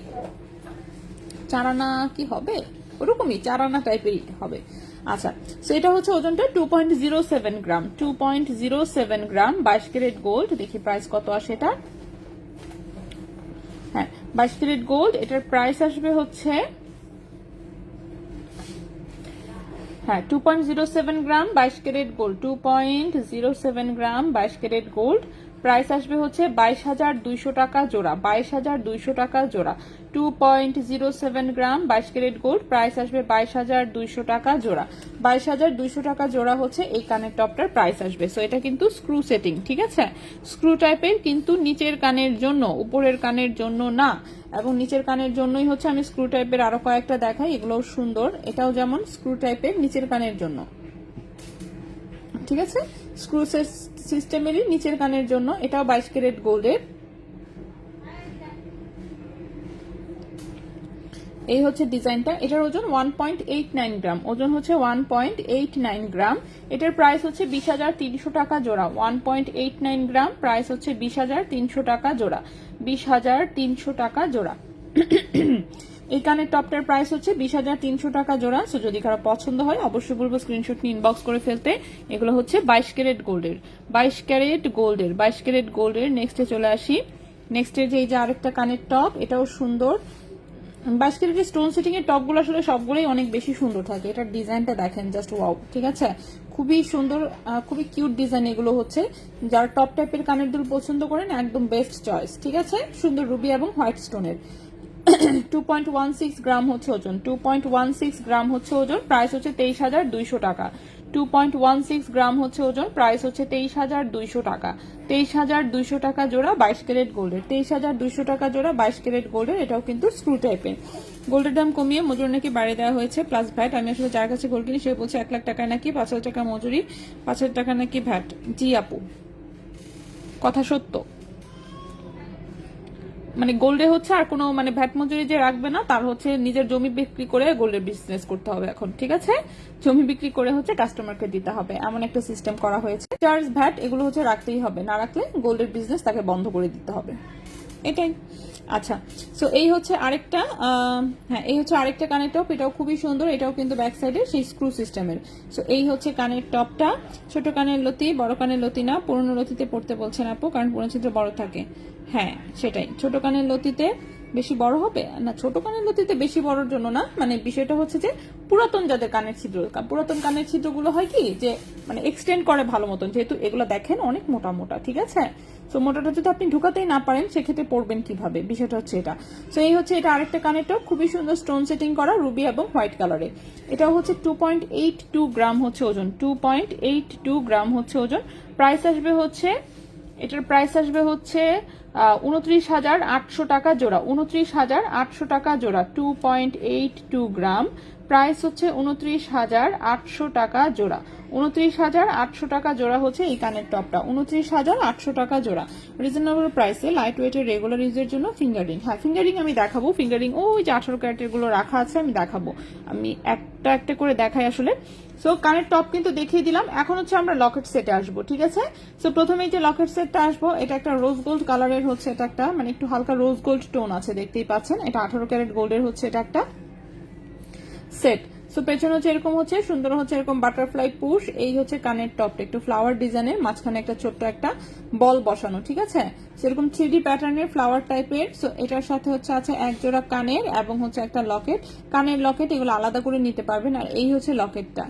4 আনা কি হবে, ওরকমই 4 আনা টাইপেরই হবে। আচ্ছা, সো এটা হচ্ছে ওজনটা 2.07 গ্রাম, 2.07 গ্রাম, 22 ক্যারেট গোল্ড। দেখি প্রাইস কত আসে এটা। হ্যাঁ 22 ক্যারেট গোল্ড, এটার প্রাইস আসবে হচ্ছে, হ্যাঁ 2.07 গ্রাম 22 ক্যারেট গোল্ড, 2.07 গ্রাম 22 ক্যারেট গোল্ড, প্রাইস আসবে হচ্ছে 22,200 টাকা জোড়া, 22,200 টাকা জোড়া। 2.07 গ্রাম 22 ক্যারেট গোল্ড, প্রাইস আসবে 22,200 টাকা জোড়া। 22,200 টাকা জোড়া হচ্ছে এই কানের টপটার প্রাইস আসবে। সো এটা কিন্তু স্ক্রু সেটিং, ঠিক আছে, স্ক্রু টাইপের, কিন্তু নিচের কানের জন্য, উপরের কানের জন্য না। এবং নিচের কানের জন্যই হচ্ছে আমি স্ক্রু টাইপের আরো কয়েকটা দেখাই, এগুলোও সুন্দর। এটাও যেমন স্ক্রু টাইপের নিচের কানের জন্য, ঠিক আছে, স্ক্রু সিস্টেমেরই নিচের কানের জন্য। এটাও 22 ক্যারেট গোল্ডের, এই হচ্ছে ডিজাইনটা, এটার ওজন 1.89 গ্রাম, ওজন হচ্ছে 1.89 গ্রাম। এটার প্রাইস হচ্ছে 20,300 টাকা জোড়া। 1.89 গ্রাম, প্রাইস হচ্ছে 20,300 টাকা জোড়া। 20,300 টাকা জোড়া। এই কানের টপটার প্রাইস হচ্ছে 20,300 টাকা জোড়া। সো যদি কারো পছন্দ হয় অবশ্যই বলবো স্ক্রিনশট নিয়ে ইনবক্স করে ফেলতে। এগুলো হচ্ছে 22 ক্যারেট গোল্ডের, 22 ক্যারেট গোল্ডের, 22 ক্যারেট গোল্ডের। নেক্সটে চলে আসি। নেক্সটের যে এই যে আরেকটা কানের টপ, এটাও সুন্দর। 22 ক্যারেটের স্টোন সেটিং এর টপগুলো আসলে সবগুলোই অনেক বেশি সুন্দর থাকে। এটার ডিজাইনটা দেখেন, জাস্ট ওয়াও, ঠিক আছে, খুবই সুন্দর, খুবই কিউট ডিজাইন। এগুলো হচ্ছে যারা টপ টাইপের কানের দুল পছন্দ করেন একদম বেস্ট চয়েস, ঠিক আছে। সুন্দর রুবি এবং হোয়াইট স্টোনের। 2.16 গ্রাম হচ্ছে ওজন, 2.16 গ্রাম হচ্ছে ওজন, প্রাইস হচ্ছে 23,200 টাকা। 2.16 গ্রাম হচ্ছে ওজন, প্রাইস হচ্ছে 23,200 টাকা। 23,200 টাকা জোড়া 22 ক্যারেট গোল্ডের, 23,200 টাকা জোড়া 22 ক্যারেট গোল্ডের। এটাও কিন্তু স্ক্রু টাইপের। গোল্ডের দাম কমিয়ে মজুরি নাকি বাড়িয়ে দেওয়া হয়েছে প্লাস ভ্যাট। আমি আসলে যার কাছে গোল্ড কিনি সে বলছে 1 লাখ টাকায় নাকি 5,000 টাকা মজুরি, 5,000 টাকা নাকি ভ্যাট। জি আপু, কথা সত্য। মানে গোল্ডে হচ্ছে আর কোনো মানে ভ্যাট মজুরি যে রাখবে না, তার হচ্ছে নিজের জমি বিক্রি করে গোল্ডের বিজনেস করতে হবে এখন, ঠিক আছে। জমি বিক্রি করে হচ্ছে কাস্টমারকে দিতে হবে, এমন একটা সিস্টেম করা হয়েছে। চার্জ ভ্যাট এগুলো হচ্ছে রাখতেই হবে, না রাখলে গোল্ডের বিজনেস তাকে বন্ধ করে দিতে হবে, এটাই। আচ্ছা, সো এই হচ্ছে আরেকটা, হ্যাঁ এই হচ্ছে আরেকটা কানের টপ। এটাও খুবই সুন্দর, এটাও কিন্তু ব্যাক সাইডে সেই স্ক্রু সিস্টেমের। সো এই হচ্ছে কানের টপটা। ছোট কানের লতি, বড় কানের লতি না, পুরনো লতিতে পড়তে বলছেন আপু, কারণ পুরনো ছিদ্র বড় থাকে। হ্যাঁ সেটাই, ছোট কানের লতিতে বেশি বড় হবে না, ছোট কানের লতিতে বেশি বড়র জন্য না, মানে বিষয়টা হচ্ছে যে পুরাতন যাদের কানের ছিদ্র, পুরাতন কানের ছিদ্রগুলো হয় কি যে মানে এক্সটেন্ড করে ভালো মতন, যেহেতু এগুলো দেখেন অনেক মোটা মোটা, ঠিক আছে। তো মোটাটা যদি আপনি ঢুকাতেই না পারেন সেক্ষেত্রে পড়বেন কিভাবে, বিষয়টা হচ্ছে এটা। তো এই হচ্ছে এটা আরেকটা কানের টপ, খুবই সুন্দর স্টোন সেটিং করা রুবি এবং হোয়াইট কালারে। এটাও হচ্ছে 2.82 গ্রাম হচ্ছে ওজন, 2.82 গ্রাম হচ্ছে ওজন। প্রাইস আসবে হচ্ছে, এটার প্রাইস আসবে হচ্ছে 29,800 টাকা জোড়া, 29,800 টাকা জোড়া। 2.82 গ্রাম, প্রাইস হচ্ছে 29,800 টাকা জোড়া। 29,800 টাকা জোড়া হচ্ছে এই কানের টপটা, 29,800 টাকা জোড়া। রিজনেবল প্রাইসে লাইট ওয়েটের রেগুলার ইউজের জন্য ফিঙ্গারিং। হ্যাঁ ফিঙ্গারিং আমি দেখাবো, ফিঙ্গারিং ওই যে 18 ক্যারেটের গুলো রাখা আছে আমি দেখাবো, আমি একটা একটা করে দেখাই আসলে। সো কানের টপ কিন্তু দেখিয়ে দিলাম, এখন হচ্ছে আমরা লকেট সেটে আসবো, ঠিক আছে। সো প্রথমেই যে লকেট সেটটা আসবো, এটা একটা রোজ গোল্ড কালারের হচ্ছে, এটা একটা মানে একটু হালকা রোজ গোল্ড টোন আছে, দেখতেই পাচ্ছেন। এটা 18 ক্যারেট গোল্ডের হচ্ছে এটা একটা সেট। সো পেছনে হচ্ছে এরকম হচ্ছে সুন্দর হচ্ছে এরকম বাটারফ্লাই পুশ। এই হচ্ছে কানের টপটা একটু ফ্লাওয়ার ডিজাইনের, মাঝখানে একটা ছোট্ট একটা বল বসানো, ঠিক আছে, সেরকম 3D প্যাটার্নের ফ্লাওয়ার টাইপের। সো এটার সাথে হচ্ছে আছে এক জোড়া কানের এবং হচ্ছে একটা লকেট, কানের লকেট এগুলো আলাদা করে নিতে পারবেন। আর এই হচ্ছে লকেটটা,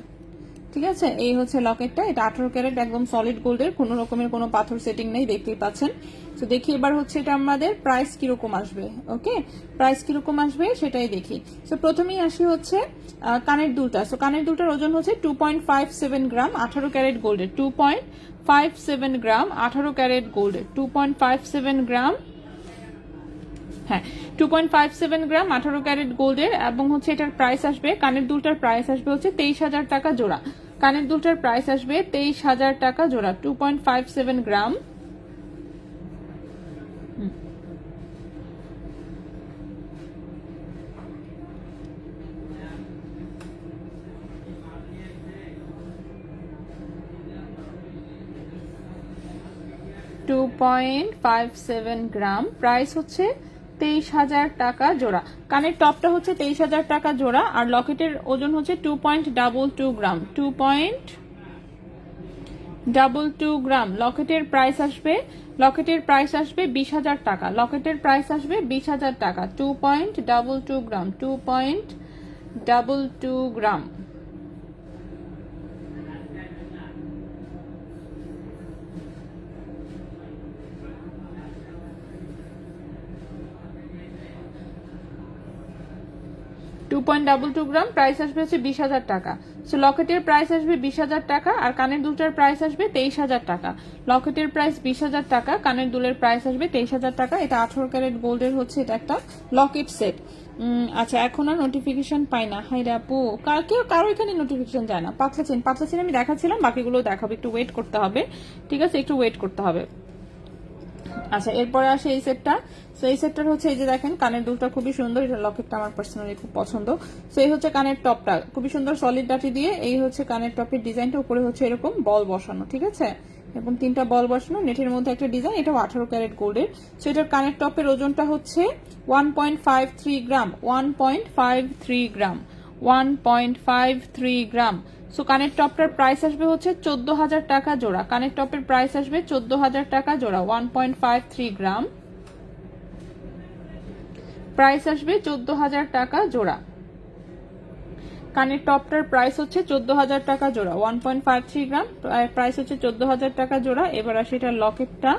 ঠিক আছে, এই হচ্ছে লকেটটা। এটা 18 ক্যারেট একদম সলিড গোল্ডের, কোনো রকমের কোনো পাথর সেটিং নেই, দেখতেই পাচ্ছেন। তো দেখি এবার হচ্ছে এটা আমাদের প্রাইস কিরকম আসবে। ওকে, প্রাইস কিরকম আসবে সেটাই দেখি। সো প্রথমেই আসি হচ্ছে কানের দুলটা। সো কানের দুলটার ওজন হচ্ছে 2.57 গ্রাম 18 ক্যারেট গোল্ডের, 2.57 গ্রাম 18 ক্যারেট গোল্ডের, 2.57 গ্রাম, হ্যাঁ 2.57 গ্রাম 18 ক্যারেট গোল্ডের। এবং হচ্ছে এটার প্রাইস আসবে, কানের দুলটার প্রাইস আসবে হচ্ছে 23,000 টাকা জোড়া। কানের দুলটার প্রাইস আসবে 23,000 টাকা জোড়া, 2.57 গ্রাম। $2.57 গ্রাম, প্রাইস হচ্ছে 23,000 টাকা জোড়া। কানের টপটা হচ্ছে 23,000 টাকা জোড়া। আর লকেটের ওজন হচ্ছে 2.22 গ্রাম, 2.22 গ্রাম। লকেটের প্রাইস আসবে, লকেটের প্রাইস আসবে 20,000 টাকা, লকেটের প্রাইস আসবে 20,000 টাকা। 2.22 গ্রাম, 2.22 গ্রাম। গ্রাম, প্রাইস আসবে হচ্ছে 20,000 টাকা। সো লকেটের প্রাইস আসবে 20,000 টাকা আর কানের দুলটার প্রাইস আসবে 23,000 টাকা। লকেটের প্রাইস 20,000 টাকা, কানের দুলের প্রাইস আসবে 23,000 টাকা। এটা 18 ক্যারেট গোল্ডের হচ্ছে এটা একটা লকেট সেট। আচ্ছা, এখন আর নোটিফিকেশন পাই না, হাই রে আপু, কারো এখানে নোটিফিকেশন যায় না। পাতলা চেন আমি দেখাচ্ছিলাম, বাকিগুলো দেখাবো, একটু ওয়েট করতে হবে, ঠিক আছে, একটু ওয়েট করতে হবে। আচ্ছা, এরপরে আসে এই সেটটা। সো এই সেটটার হচ্ছে এই যে দেখেন কানের দুলটা খুবই সুন্দর, এটা লকেটটা আমার পার্সোনালি খুব পছন্দ। সো এই হচ্ছে কানের টপটা, খুবই সুন্দর সলিড ডাটি দিয়ে। এই হচ্ছে কানের টপের ডিজাইনটা, উপরে হচ্ছে এরকম বল বসানো, ঠিক আছে, এবং 3টা বল বসানো, নেটের মধ্যে একটা ডিজাইন, এটাও 18 ক্যারেট গোল্ডের। সো এটার কানের টপের ওজনটা হচ্ছে 1.53 গ্রাম, 1.53 গ্রাম, 1.53 গ্রাম। সো কানের টপটার প্রাইস আসবে হচ্ছে 14,000 টাকা জোড়া। কানের টপের প্রাইস আসবে 14,000 টাকা জোড়া, 1.53 গ্রাম, প্রাইস আসবে 14,000 টাকা জোড়া। কানের টপটার প্রাইস হচ্ছে 14,000 টাকা জোড়া, 1.53 গ্রাম, প্রাইস হচ্ছে 14,000 টাকা জোড়া। এবার আসে এটা লকেটটা।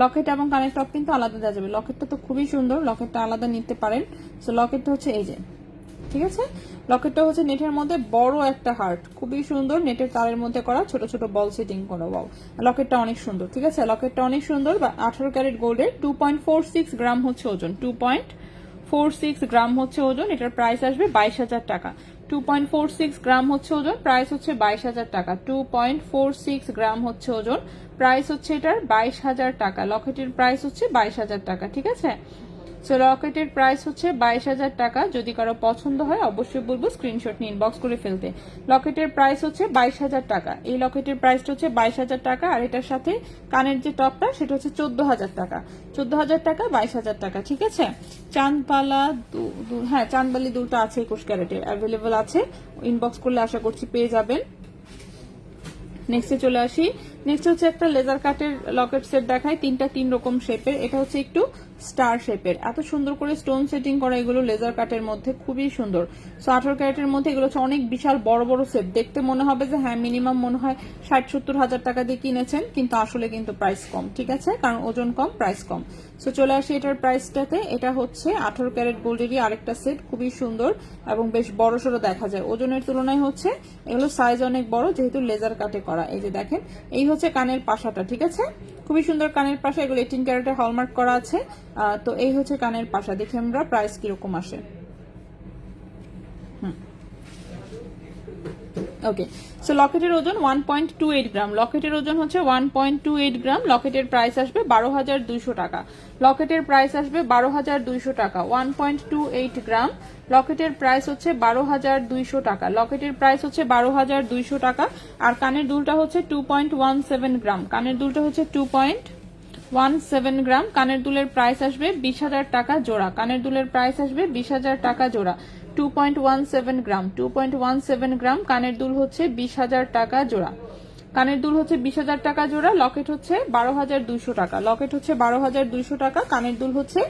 লকেট এবং কানের টপ কিন্তু আলাদা দেওয়া যাবে। লকেটটা তো খুবই সুন্দর, লকেটটা আলাদা নিতে পারেন। সো লকেটটা হচ্ছে এই যে, ঠিক আছে, লকেটটা হচ্ছে নেটের মধ্যে বড় একটা হার্ট, খুবই সুন্দর, নেটের তারের মধ্যে করা ছোট ছোট বল সেটিং করা। ওয়াও, লকেটটা অনেক সুন্দর, ঠিক আছে, লকেটটা অনেক সুন্দর। 18 ক্যারেট গোল্ডের, 2.46 গ্রাম হচ্ছে ওজন, 2.46 গ্রাম হচ্ছে ওজন। এটার প্রাইস আসবে 22,000 টাকা। 2.46 গ্রাম হচ্ছে ওজন, প্রাইস হচ্ছে 22,000 টাকা। 2.46 গ্রাম হচ্ছে ওজন, প্রাইস হচ্ছে এটার 22,000 টাকা। লকেটের প্রাইস হচ্ছে 22,000 টাকা, ঠিক আছে। সো লকেটের প্রাইস হচ্ছে 22,000 টাকা। যদি কারো পছন্দ হয় অবশ্যই বলবো স্ক্রিনশট নিয়ে ইনবক্স করে ফেলতে। লকেটের প্রাইস হচ্ছে 22,000 টাকা। এই লকেটের প্রাইসটা হচ্ছে 22,000 টাকা। আর এটার সাথে কানের যে টপটা সেটা হচ্ছে 14,000 টাকা। 14,000 টাকা, 22,000 টাকা, ঠিক আছে। চাঁদবালা হ্যাঁ, চাঁদবালি দুলটা আছে 21 ক্যারেটের, অ্যাভেলেবল আছে, ইনবক্স করলে আশা করছি পেয়ে যাবেন। নেক্সটে চলে আসি। নেক্সট হচ্ছে একটা লেজার কাটের লকেট সেট দেখায়, 3টা 3 রকম শেপের। এটা হচ্ছে একটু স্টার শেপের, এত সুন্দর করে স্টোন সেটিং করা, এগুলো লেজার কাটের মধ্যে খুবই সুন্দর। সো 18 ক্যারেটের মধ্যে এগুলো হচ্ছে অনেক বিশাল বড় বড় সেট, দেখতে মনে হবে যে হ্যাঁ মিনিমাম মনে হয় 60-70 হাজার টাকা দিয়ে কিনেছেন, কিন্তু আসলে কিন্তু প্রাইস কম, ঠিক আছে, কারণ ওজন কম, প্রাইস কম। সো চলে আসি এটার প্রাইসটাতে। এটা হচ্ছে 18 ক্যারেট গোল্ডেরই আরেকটা সেট, খুবই সুন্দর এবং বেশ বড় সড়ো দেখা যায়। ওজনের তুলনায় হচ্ছে এগুলো সাইজ অনেক বড়, যেহেতু লেজার কাটে করা। এই যে দেখেন, এই হচ্ছে কানের পাশাটা, ঠিক আছে, খুবই সুন্দর কানের পাশা, এগুলো 18 ক্যারেটের হলমার্ক করা আছে। তো এই হচ্ছে কানের পাশা, দেখি আমরা প্রাইস কিরকম আসে। ওকে, সো লকেটের ওজন 1.28 গ্রাম, লকেটের ওজন হচ্ছে 1.28 গ্রাম। লকেটের প্রাইস আসবে 12,200 টাকা। লকেটের প্রাইস আসবে 12,200 টাকা, 1.28 গ্রাম। লকেটের প্রাইস হচ্ছে 12,200 টাকা। লকেটের প্রাইস হচ্ছে 12,200 টাকা। আর কানের দুলটা হচ্ছে 2.17 গ্রাম। কানের দুলটা হচ্ছে 2.17 গ্রাম। কানের দুলের প্রাইস আসবে 20,000 টাকা জোড়া। কানের দুলের প্রাইস আসবে 20,000 টাকা জোড়া। 2.17 গ্রাম, 2.17 গ্রাম। কানের দুল হচ্ছে 20,000 টাকা জোড়া। কানের দুল হচ্ছে 20,000 টাকা জোড়া। লকেট হচ্ছে 12,200 টাকা। লকেট হচ্ছে 12,200 টাকা। কানের দুল হচ্ছে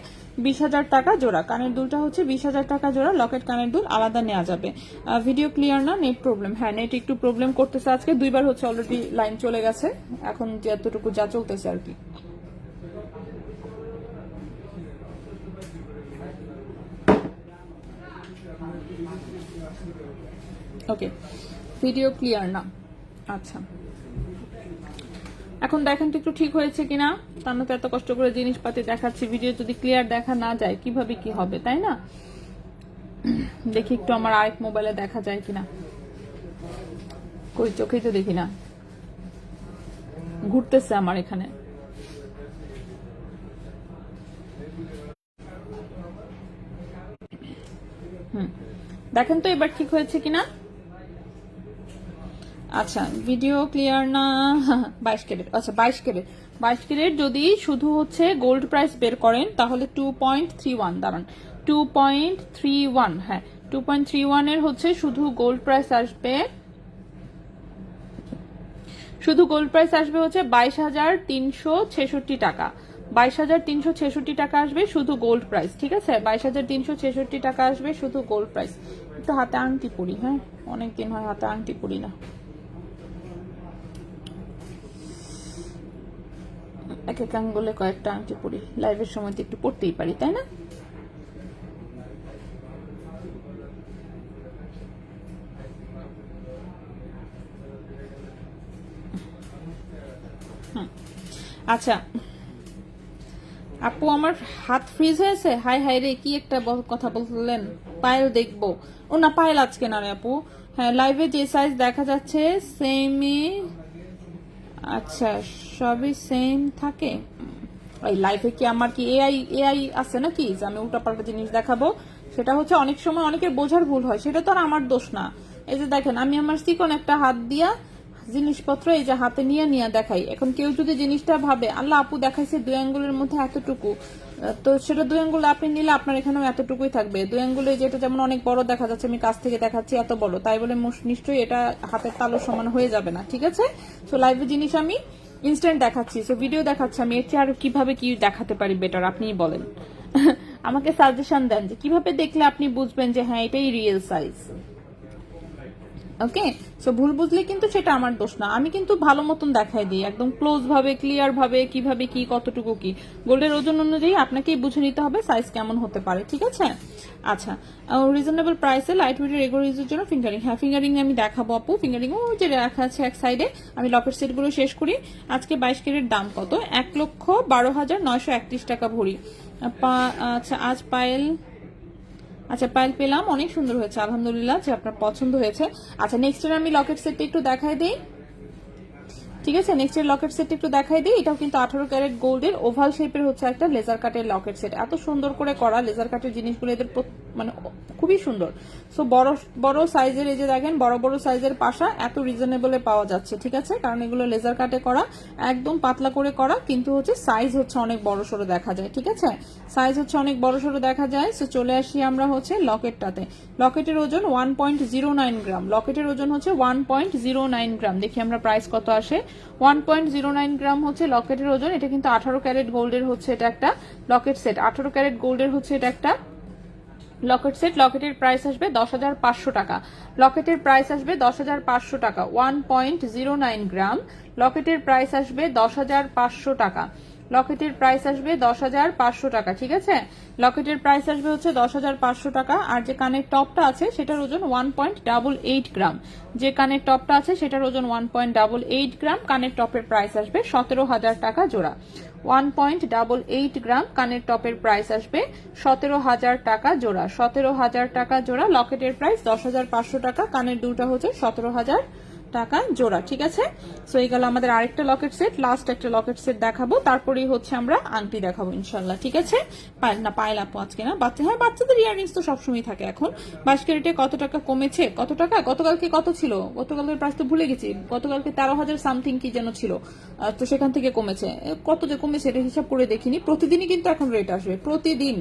20,000 টাকা জোড়া। কানের দুলটা হচ্ছে 20,000 টাকা জোড়া। লকেট কানের দুল আলাদা নেওয়া যাবে। ভিডিও ক্লিয়ার না, নেট প্রবলেম, হ্যাঁ নেট একটু প্রবলেম করতেছে আজকে, 2বার হচ্ছে অলরেডি লাইন চলে গেছে, এখন যতটুকু যা চলতেছে আর কি। ওকে, ভিডিও ক্লিয়ার না, আচ্ছা এখন দেখেন তো একটু ঠিক হয়েছে কিনা। তার মধ্যে এত কষ্ট করে জিনিসপাতি দেখাচ্ছি, ভিডিও যদি ক্লিয়ার দেখা না যায় কিভাবে কি হবে, তাই না। দেখি একটু আমার আরেক মোবাইলে দেখা যায় কিনা, কই চোখেই তো দেখি না, ঘুরতেছে আমার এখানে। দেখেন তো এবার ঠিক হয়েছে কিনা। আচ্ছা, ভিডিও ক্লিয়ার না, 22 ক্যারেট, আচ্ছা 22 ক্যারেট, 22 ক্যারেট যদি শুধু হচ্ছে গোল্ড প্রাইস বের করেন তাহলে 2.31, দাঁড়ান 2.31, হ্যাঁ 2.31 এর হচ্ছে শুধু গোল্ড প্রাইস আসবে, শুধু গোল্ড প্রাইস আসবে হচ্ছে 22,366 টাকা। 22,366 টাকা আসবে শুধু গোল্ড প্রাইস, ঠিক আছে, 22,366 টাকা আসবে শুধু গোল্ড প্রাইস। একটু হাতে আংটি পরি, হ্যাঁ অনেকদিন হয় হাতে আংটি পরি না। এক এক আঙ্গুলে কয়েকটা আংটি পরি, লাইভের সময় তো একটু পড়তেই পারি, তাই না। আচ্ছা আপু, আমার হাত ফ্রিজ হয়েছে, হাই হাই রে, কি একটা কথা বললেন। পায়েল দেখবো, ও না পায়েল আজকে না রে আপু, হ্যাঁ লাইভে যে সাইজ দেখা যাচ্ছে সেমই, আচ্ছা সবই সেম থাকে, ওই লাইফে কি আমার কি এআই এআই আছে নাকি যে আমি উল্টাপাল্টা জিনিস দেখাবো? সেটা হচ্ছে অনেক সময় অনেকের বোঝার ভুল হয়, সেটা তো আর আমার দোষ না। এই যে দেখেন আমি আমার চিকন একটা হাত দিয়া জিনিসপত্র এই যে হাতে নিয়ে নিয়ে দেখাই। এখন কেউ যদি জিনিসটা ভাবে আল্লাহ আপু দেখাইছে 2 আঙ্গুলের মধ্যে এতটুকু, তো সেটা 2 আঙ্গুল আপনি নিলে আপনার এখানেও এতটুকুই থাকবে। 2 আঙ্গুলে যেটা যেমন অনেক বড় দেখা যাচ্ছে, আমি কাছ থেকে দেখাচ্ছি এত বড়, তাই বলে নিশ্চয়ই এটা হাতের তালুর সমান হয়ে যাবে না, ঠিক আছে? সো লাইভে জিনিস আমি ইনস্ট্যান্ট দেখাচ্ছি, সো ভিডিও দেখাচ্ছি, আমি এর চেয়ে আর কিভাবে কি দেখাতে পারি বেটার আপনিই বলেন। আমাকে সাজেশন দেন যে কিভাবে দেখলে আপনি বুঝবেন যে হ্যাঁ এটাই রিয়েল সাইজ। ওকে, সো ভুল বুঝলে কিন্তু সেটা আমার দোষ না, আমি কিন্তু ভালো মতন দেখাই দিই একদম ক্লোজ ভাবে, ক্লিয়ার ভাবে, কিভাবে কি কতটুকু কি। গোল্ডের ওজন অনুযায়ী আপনাকেই বুঝে নিতে হবে সাইজ কেমন হতে পারে, ঠিক আছে? আচ্ছা, রিজনেবল প্রাইসে লাইট ওয়েটের রেগুলার ইউজের জন্য ফিঙ্গারিং, হ্যাঁ ফিঙ্গারিং আমি দেখাবো আপু। ফিঙ্গারিং ও যে রাখা আছে এক সাইডে। আমি লকেট সেটগুলো শেষ করি। আজকে 22 ক্যারেট দাম কত? 1,12,931 টাকা ভরি। আচ্ছা আজ পায়েল, আচ্ছা পায়েল পেলাম, অনেক সুন্দর হয়েছে আলহামদুলিল্লাহ যে আপনার পছন্দ হয়েছে। আচ্ছা নেক্সট এর আমি লকেট সেটটা একটু দেখাই দিই, ঠিক আছে? নেক্সট এর লকেট সেট একটু দেখাই দিই। এটাও কিন্তু 18 ক্যারেট গোল্ডের ওভাল শেপের হচ্ছে একটা লেজার কাটের লকেট সেট। এত সুন্দর করে করা লেজার কাটের জিনিসগুলো এদের মানে খুবই সুন্দর। সো বড় বড় সাইজের এই যে দেখেন বড় বড় সাইজের পাশা এত রিজনেবলে পাওয়া যাচ্ছে, ঠিক আছে? কারণ এগুলো লেজার কাটে করা, একদম পাতলা করে করা, কিন্তু হচ্ছে সাইজ হচ্ছে অনেক বড় সড়ো দেখা যায়, ঠিক আছে? সাইজ হচ্ছে অনেক বড় সড়ো দেখা যায়। সো চলে আসি আমরা হচ্ছে লকেটটাতে। লকেটের ওজন 1.09 গ্রাম, লকেটের ওজন হচ্ছে 1.09 গ্রাম। দেখি আমরা প্রাইস কত আসে। 1.09 গ্রাম হচ্ছে লকেটের ওজন। এটা কিন্তু 18 ক্যারেট গোল্ডের হচ্ছে এটা একটা লকেট সেট, 18 ক্যারেট গোল্ডের হচ্ছে এটা একটা লকেট সেট। লকেটের প্রাইস আসবে 10,500 টাকা। লকেটের প্রাইস আসবে 10,500 টাকা। 1.09 গ্রাম লকেটের প্রাইস আসবে 10,500 টাকা। লকেটের প্রাইস আসবে 10,500 টাকা, ঠিক আছে? লকেটের প্রাইস আসবে হচ্ছে 10,500 টাকা। আর যে কানের টপটা আছে সেটার ওজন 1.88 গ্রাম। যে কানের টপটা আছে সেটার ওজন 1.88 গ্রাম। কানের টপের প্রাইস আসবে 17,000 টাকা জোড়া। 1.88 গ্রাম কানের টপের প্রাইস আসবে 17,000 টাকা জোড়া। 17,000 টাকা জোড়া। লকেটের প্রাইস 10,500 টাকা। কানের দুটা হচ্ছে 17,000 টাকা জোড়া, ঠিক আছে? সো এই গেল আমাদের আরেকটা লকেট সেট। লাস্ট একটা লকেট সেট দেখাবো, তারপরেই হচ্ছে আমরা আংটি দেখাবো ইনশাল্লাহ, ঠিক আছে? পায়েল না, পায়েল আপু আজকে না, বাচ্চা, হ্যাঁ বাচ্চাদের ইয়াররিংস তো সবসময় থাকে। এখন 22 ক্যারেটে কত টাকা কমেছে? কত টাকা গতকালকে কত ছিল? গতকালের প্রাইস তো ভুলে গেছি। গতকালকে 13,000 সামথিং কি যেন ছিল, তো সেখান থেকে কমেছে। কত যে কমেছে এটা হিসাব করে দেখিনি। প্রতিদিনই কিন্তু এখন রেট আসবে, প্রতিদিন,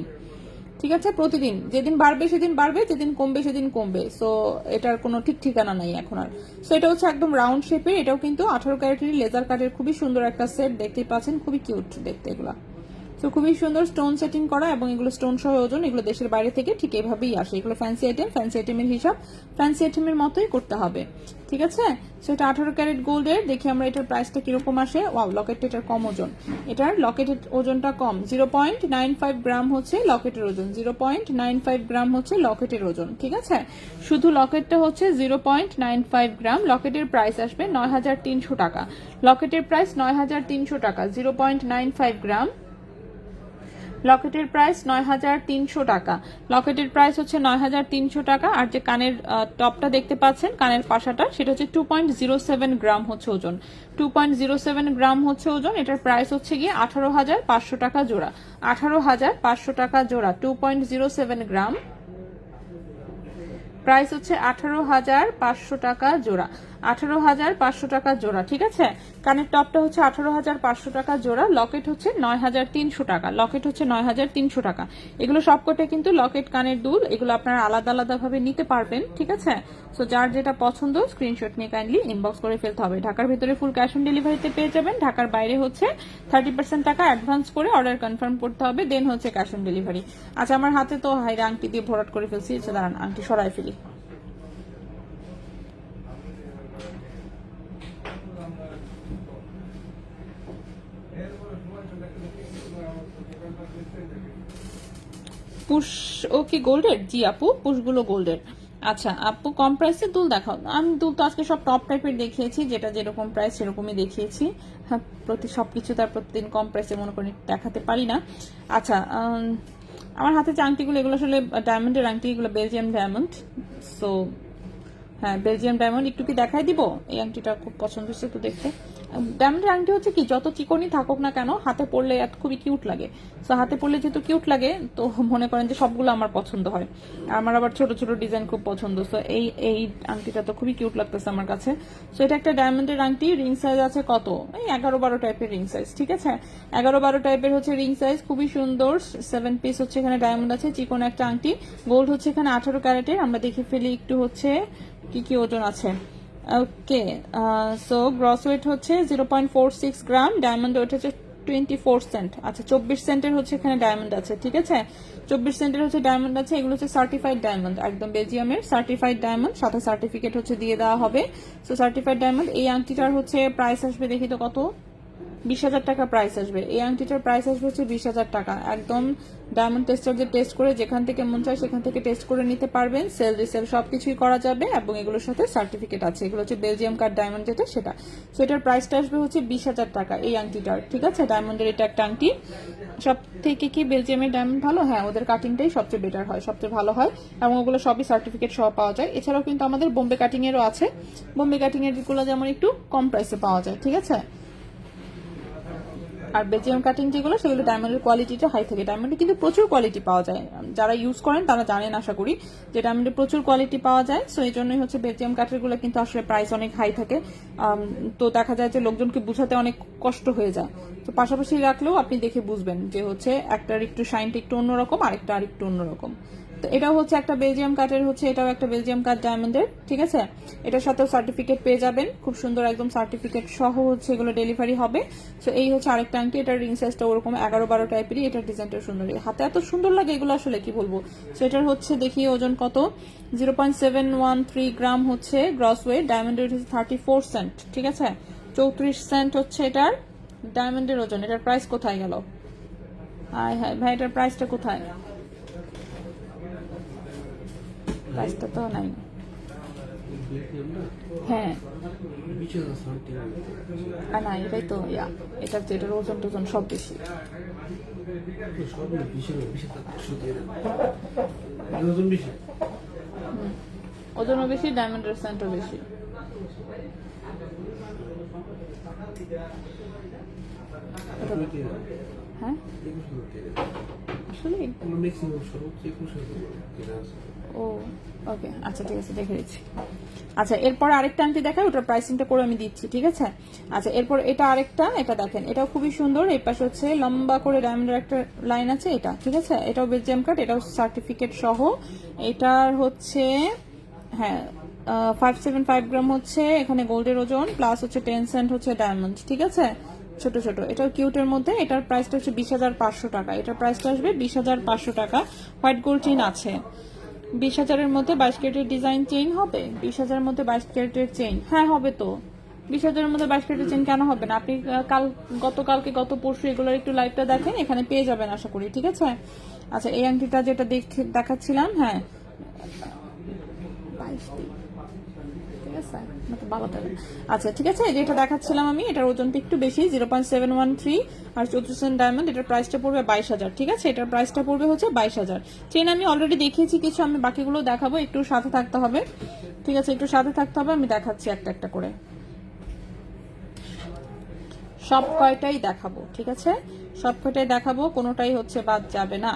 ঠিক আছে? প্রতিদিন যেদিন বাড়বে সেদিন বাড়বে, যেদিন কমবে সেদিন কমবে। সো এটার কোনো ঠিক ঠিকানা নাই এখন আর। সো এটা হচ্ছে একদম রাউন্ড শেপের। এটাও কিন্তু 18 ক্যারেটের লেজার কাটের খুবই সুন্দর একটা সেট, দেখতেই পাচ্ছেন, খুবই কিউট দেখতে এগুলা। তো খুবই সুন্দর স্টোন সেটিং করা, এবং এগুলো স্টোন সহ ওজন। এগুলো দেশের বাইরে থেকে ঠিক এভাবেই আসে। এগুলো ফ্যান্সি আইটেম, ফ্যান্সি আইটেমের হিসাব ফ্যান্সি আইটেমের মতোই করতে হবে, ঠিক আছে? সো এটা 18 ক্যারেট গোল্ডের। দেখি আমরা এটার প্রাইসটা কিরকম আসে। ওয়াও, লকেটটা এটার কম ওজন, এটার লকেটের ওজনটা কম। 0.95 গ্রাম হচ্ছে লকেটের ওজন। 0.95 গ্রাম হচ্ছে লকেটের ওজন, ঠিক আছে? শুধু লকেটটা হচ্ছে 0.95 গ্রাম। লকেটের প্রাইস আসবে 9,300 টাকা। লকেটের প্রাইস 9,300 টাকা। 0.95 গ্রাম লকেটের প্রাইস 9,300 টাকা। লকেটের প্রাইস হচ্ছে 9,300 টাকা। আর যে কানের টপটা দেখতে পাচ্ছেন, কানের পাশাটা, সেটা হচ্ছে 2.07 গ্রাম হচ্ছে ওজন। 2.07 গ্রাম হচ্ছে ওজন। এটার প্রাইস হচ্ছে গিয়ে 18,500 টাকা জোড়া। 18,500 টাকা জোড়া। 2.07 গ্রাম প্রাইস হচ্ছে 18,500 টাকা জোড়া। 18,500 টাকা জোড়া, ঠিক আছে? কানের টপটা হচ্ছে 18,500 টাকা জোড়া। লকেট হচ্ছে 9,300 টাকা। লকেট হচ্ছে 9,300 টাকা। এগুলো সবকটা কিন্তু লকেট, কানের দুল, এগুলো আপনারা আলাদা আলাদা ভাবে নিতে পারবেন, ঠিক আছে? সো যার যেটা পছন্দ স্ক্রিনশট নিয়ে কাইন্ডলি ইনবক্স করে ফেলতে হবে। ঢাকার ভিতরে ফুল ক্যাশ অন ডেলিভারিতে পেয়ে যাবেন। ঢাকার বাইরে হচ্ছে 30% টাকা অ্যাডভান্স করে অর্ডার কনফার্ম করতে হবে, দেন হচ্ছে ক্যাশ অন ডেলিভারি। আচ্ছা আমার হাতে তো হাইরা আংটি দিয়ে ভরাট করে ফেলছি, দাঁড়ান আংটি সরাই ফেলি। পুশ ও কি গোল্ডের? জি আপু, পুশগুলো গোল্ডের। আচ্ছা আপু কম প্রাইসে দুল দেখাও। আমি দুল তো আজকে সব টপ টাইপের দেখিয়েছি, যেটা যেরকম প্রাইস সেরকমই দেখিয়েছি। হ্যাঁ, সবকিছু তার প্রতিদিন কম প্রাইসে মনে করি দেখাতে পারি না। আচ্ছা আমার হাতে যে আংটিগুলো, এগুলো আসলে ডায়মন্ডের আংটি, এগুলো বেলজিয়াম ডায়মন্ড। সো হ্যাঁ বেলজিয়াম ডায়মন্ড। একটু কি দেখাই দিব? এই আংটিটা খুব পছন্দ হচ্ছে তো দেখতে। ডায়মন্ডের আংটি হচ্ছে কি, যত চিকনই থাকুক না কেন হাতে পরলে খুবই কিউট লাগে। তো হাতে পরলে যেহেতু কিউট লাগে, তো মনে করেন যে সবগুলো আমার পছন্দ হয়। আমার আবার ছোট ছোট ডিজাইন খুব পছন্দ। তো এই এই আংটিটা তো খুবই কিউট লাগতেছে আমার কাছে। তো এটা একটা ডায়মন্ডের আংটি, রিং সাইজ আছে কত, এই 11-12 টাইপের রিং সাইজ, ঠিক আছে? 11-12 টাইপের হচ্ছে রিং সাইজ, খুবই সুন্দর। 7 পিস হচ্ছে এখানে ডায়মন্ড আছে, চিকন একটা আংটি। গোল্ড হচ্ছে এখানে 18 ক্যারেটের। আমরা দেখে ফেলি একটু হচ্ছে কি কি ওজন আছে। ওকে, সো গ্রস ওয়েট হচ্ছে 0.46 গ্রাম, ডায়মন্ড ওয়েট হচ্ছে 24 সেন্ট। আচ্ছা, 24 সেন্টের হচ্ছে এখানে ডায়মন্ড আছে, ঠিক আছে? 24 সেন্টের হচ্ছে ডায়মন্ড আছে। এগুলো হচ্ছে সার্টিফাইড ডায়মন্ড, একদম বেলজিয়ামের সার্টিফাইড ডায়মন্ড, সাথে সার্টিফিকেট হচ্ছে দিয়ে দেওয়া হবে। So certified diamond. এই আংটিটার হচ্ছে প্রাইস আসবে, দেখি তো কত, 20,000 টাকা প্রাইস আসবে। এই আংটিটার প্রাইস আসবে হচ্ছে 20,000 টাকা। একদম ডায়মন্ড টেস্টার যে টেস্ট করে যেখান থেকে মন চায় সেখান থেকে টেস্ট করে নিতে পারবেন। সেল রিসেল সবকিছুই করা যাবে এবং এগুলোর সাথে সার্টিফিকেট আছে। এগুলো হচ্ছে বেলজিয়াম কার্ড ডায়মন্ড যেটা, সেটা। সো এটার প্রাইসটা আসবে হচ্ছে 20,000 টাকা এই আংটিটার, ঠিক আছে? ডায়মন্ডের এটা একটা আংটি। সব থেকে কি বেলজিয়ামের ডায়মন্ড ভালো? হ্যাঁ, ওদের কাটিংটাই সবচেয়ে বেটার হয়, সবচেয়ে ভালো হয়, এবং ওগুলো সবই সার্টিফিকেট সহ পাওয়া যায়। এছাড়াও কিন্তু আমাদের বোম্বে কাটিং এরও আছে। বোম্বে কাটিং এর গুলো যেমন একটু কম প্রাইসে পাওয়া যায়, ঠিক আছে? আর বেলজিয়াম কাটিং যেগুলো, সেগুলো ডায়মন্ডের কোয়ালিটিটা হাই থাকে। ডায়মন্ডে কিন্তু প্রচুর কোয়ালিটি পাওয়া যায়, যারা ইউজ করেন তারা জানেন আশা করি যে ডায়মন্ডে প্রচুর কোয়ালিটি পাওয়া যায়। সো এই জন্যই হচ্ছে বেলজিয়াম কাঠের গুলো কিন্তু আসলে প্রাইস অনেক হাই থাকে। তো দেখা যায় যে লোকজনকে বুঝাতে অনেক কষ্ট হয়ে যায়। তো পাশাপাশি রাখলেও আপনি দেখে বুঝবেন যে হচ্ছে একটার একটু শাইনটা একটু অন্যরকম, আরেকটা আরেকটু অন্যরকম। তো এটাও হচ্ছে একটা বেলজিয়াম কাঠের, হচ্ছে এটাও একটা বেলজিয়াম কাঠ ডায়মন্ডের, ঠিক আছে? এটার সাথেও সার্টিফিকেট পেয়ে যাবেন, খুব সুন্দর একদম সার্টিফিকেট সহ হচ্ছে এগুলো ডেলিভারি হবে। সো এই হচ্ছে আরেকটা আংটি, এটার রিং সাইজটা ওরকম 11-12 টাইপেরই। এটার ডিজাইনটা সুন্দর, হাতে এত সুন্দর লাগে এগুলো, আসলে কি বলবো। সো এটার হচ্ছে দেখি ওজন কত, 0.713 গ্রাম হচ্ছে গ্রস ওয়েট। ডায়মন্ডের হচ্ছে 34 সেন্ট, ঠিক আছে? 34 সেন্ট হচ্ছে এটার ডায়মন্ডের ওজন। এটার প্রাইস কোথায় গেল? হাই হাই ভাই, এটার প্রাইসটা কোথায়? প্রাইসটা তো নাই। হ্যাঁ না, এটাই তো এটার যেটার ওজন টোজন সব বেশি। ওজনও বেশি, ডায়মন্ডের সেন্টও বেশি। হ্যাঁ আসলে ও ওকে, আচ্ছা ঠিক আছে, দেখে দিচ্ছি। আচ্ছা, এরপর আরেকটা আংটি দেখাই, ওটার প্রাইসিংটা করে আমি দিচ্ছি, ঠিক আছে? আচ্ছা, এরপর এটা আরেকটা, এটা দেখেন, এটাও খুবই সুন্দর। এই পাশে হচ্ছে লম্বা করে ডায়মন্ডের একটা লাইন আছে, এটা, ঠিক আছে? এটাও বেলজিয়াম কাট, এটাও সার্টিফিকেট সহ। এটার হচ্ছে হ্যাঁ 575 গ্রাম হচ্ছে এখানে গোল্ডের ওজন, প্লাস হচ্ছে 10 সেন্ট হচ্ছে ডায়মন্ড, ঠিক আছে? ছোট ছোট, এটাও কিউটের মধ্যে। এটার প্রাইসটা হচ্ছে 20,500 টাকা। এটার প্রাইসটা আসবে 20,500 টাকা। হোয়াইট গোল্ড চেইন আছে। 20,000-এর মধ্যে 22 ক্যারেটের ডিজাইন চেইন হবে? 20,000-এর মধ্যে 22 ক্যারেটের চেইন, হ্যাঁ হবে তো। 20,000-এর মধ্যে 22 ক্যারেটের চেইন কেন হবে না? আপনি গতকালকে গত পরশু এগুলোর একটু লাইভটা দেখেন, এখানে পেয়ে যাবেন আশা করি, ঠিক আছে? আচ্ছা, এই আংটিটা যেটা দেখাচ্ছিলাম, হ্যাঁ 22 দিন, ঠিক আছে? আচ্ছা ঠিক আছে, যেটা দেখাচ্ছিলাম আমি, এটার ওজনটা একটু বেশি, 0.713 আর 34 সেন্ট ডায়মন্ড। এটার প্রাইসটা পড়বে 22,000, ঠিক আছে? এটার প্রাইসটা পড়বে হচ্ছে 22,000। চেন আমি অলরেডি দেখিয়েছি কিছু, আমি বাকিগুলো দেখাবো, একটু সাথে থাকতে হবে, ঠিক আছে? একটু সাথে থাকতে হবে, আমি দেখাচ্ছি একটা একটা করে, সব কয়টাই দেখাবো, ঠিক আছে? সব কয়টাই দেখাবো, কোনোটাই হচ্ছে বাদ যাবে না।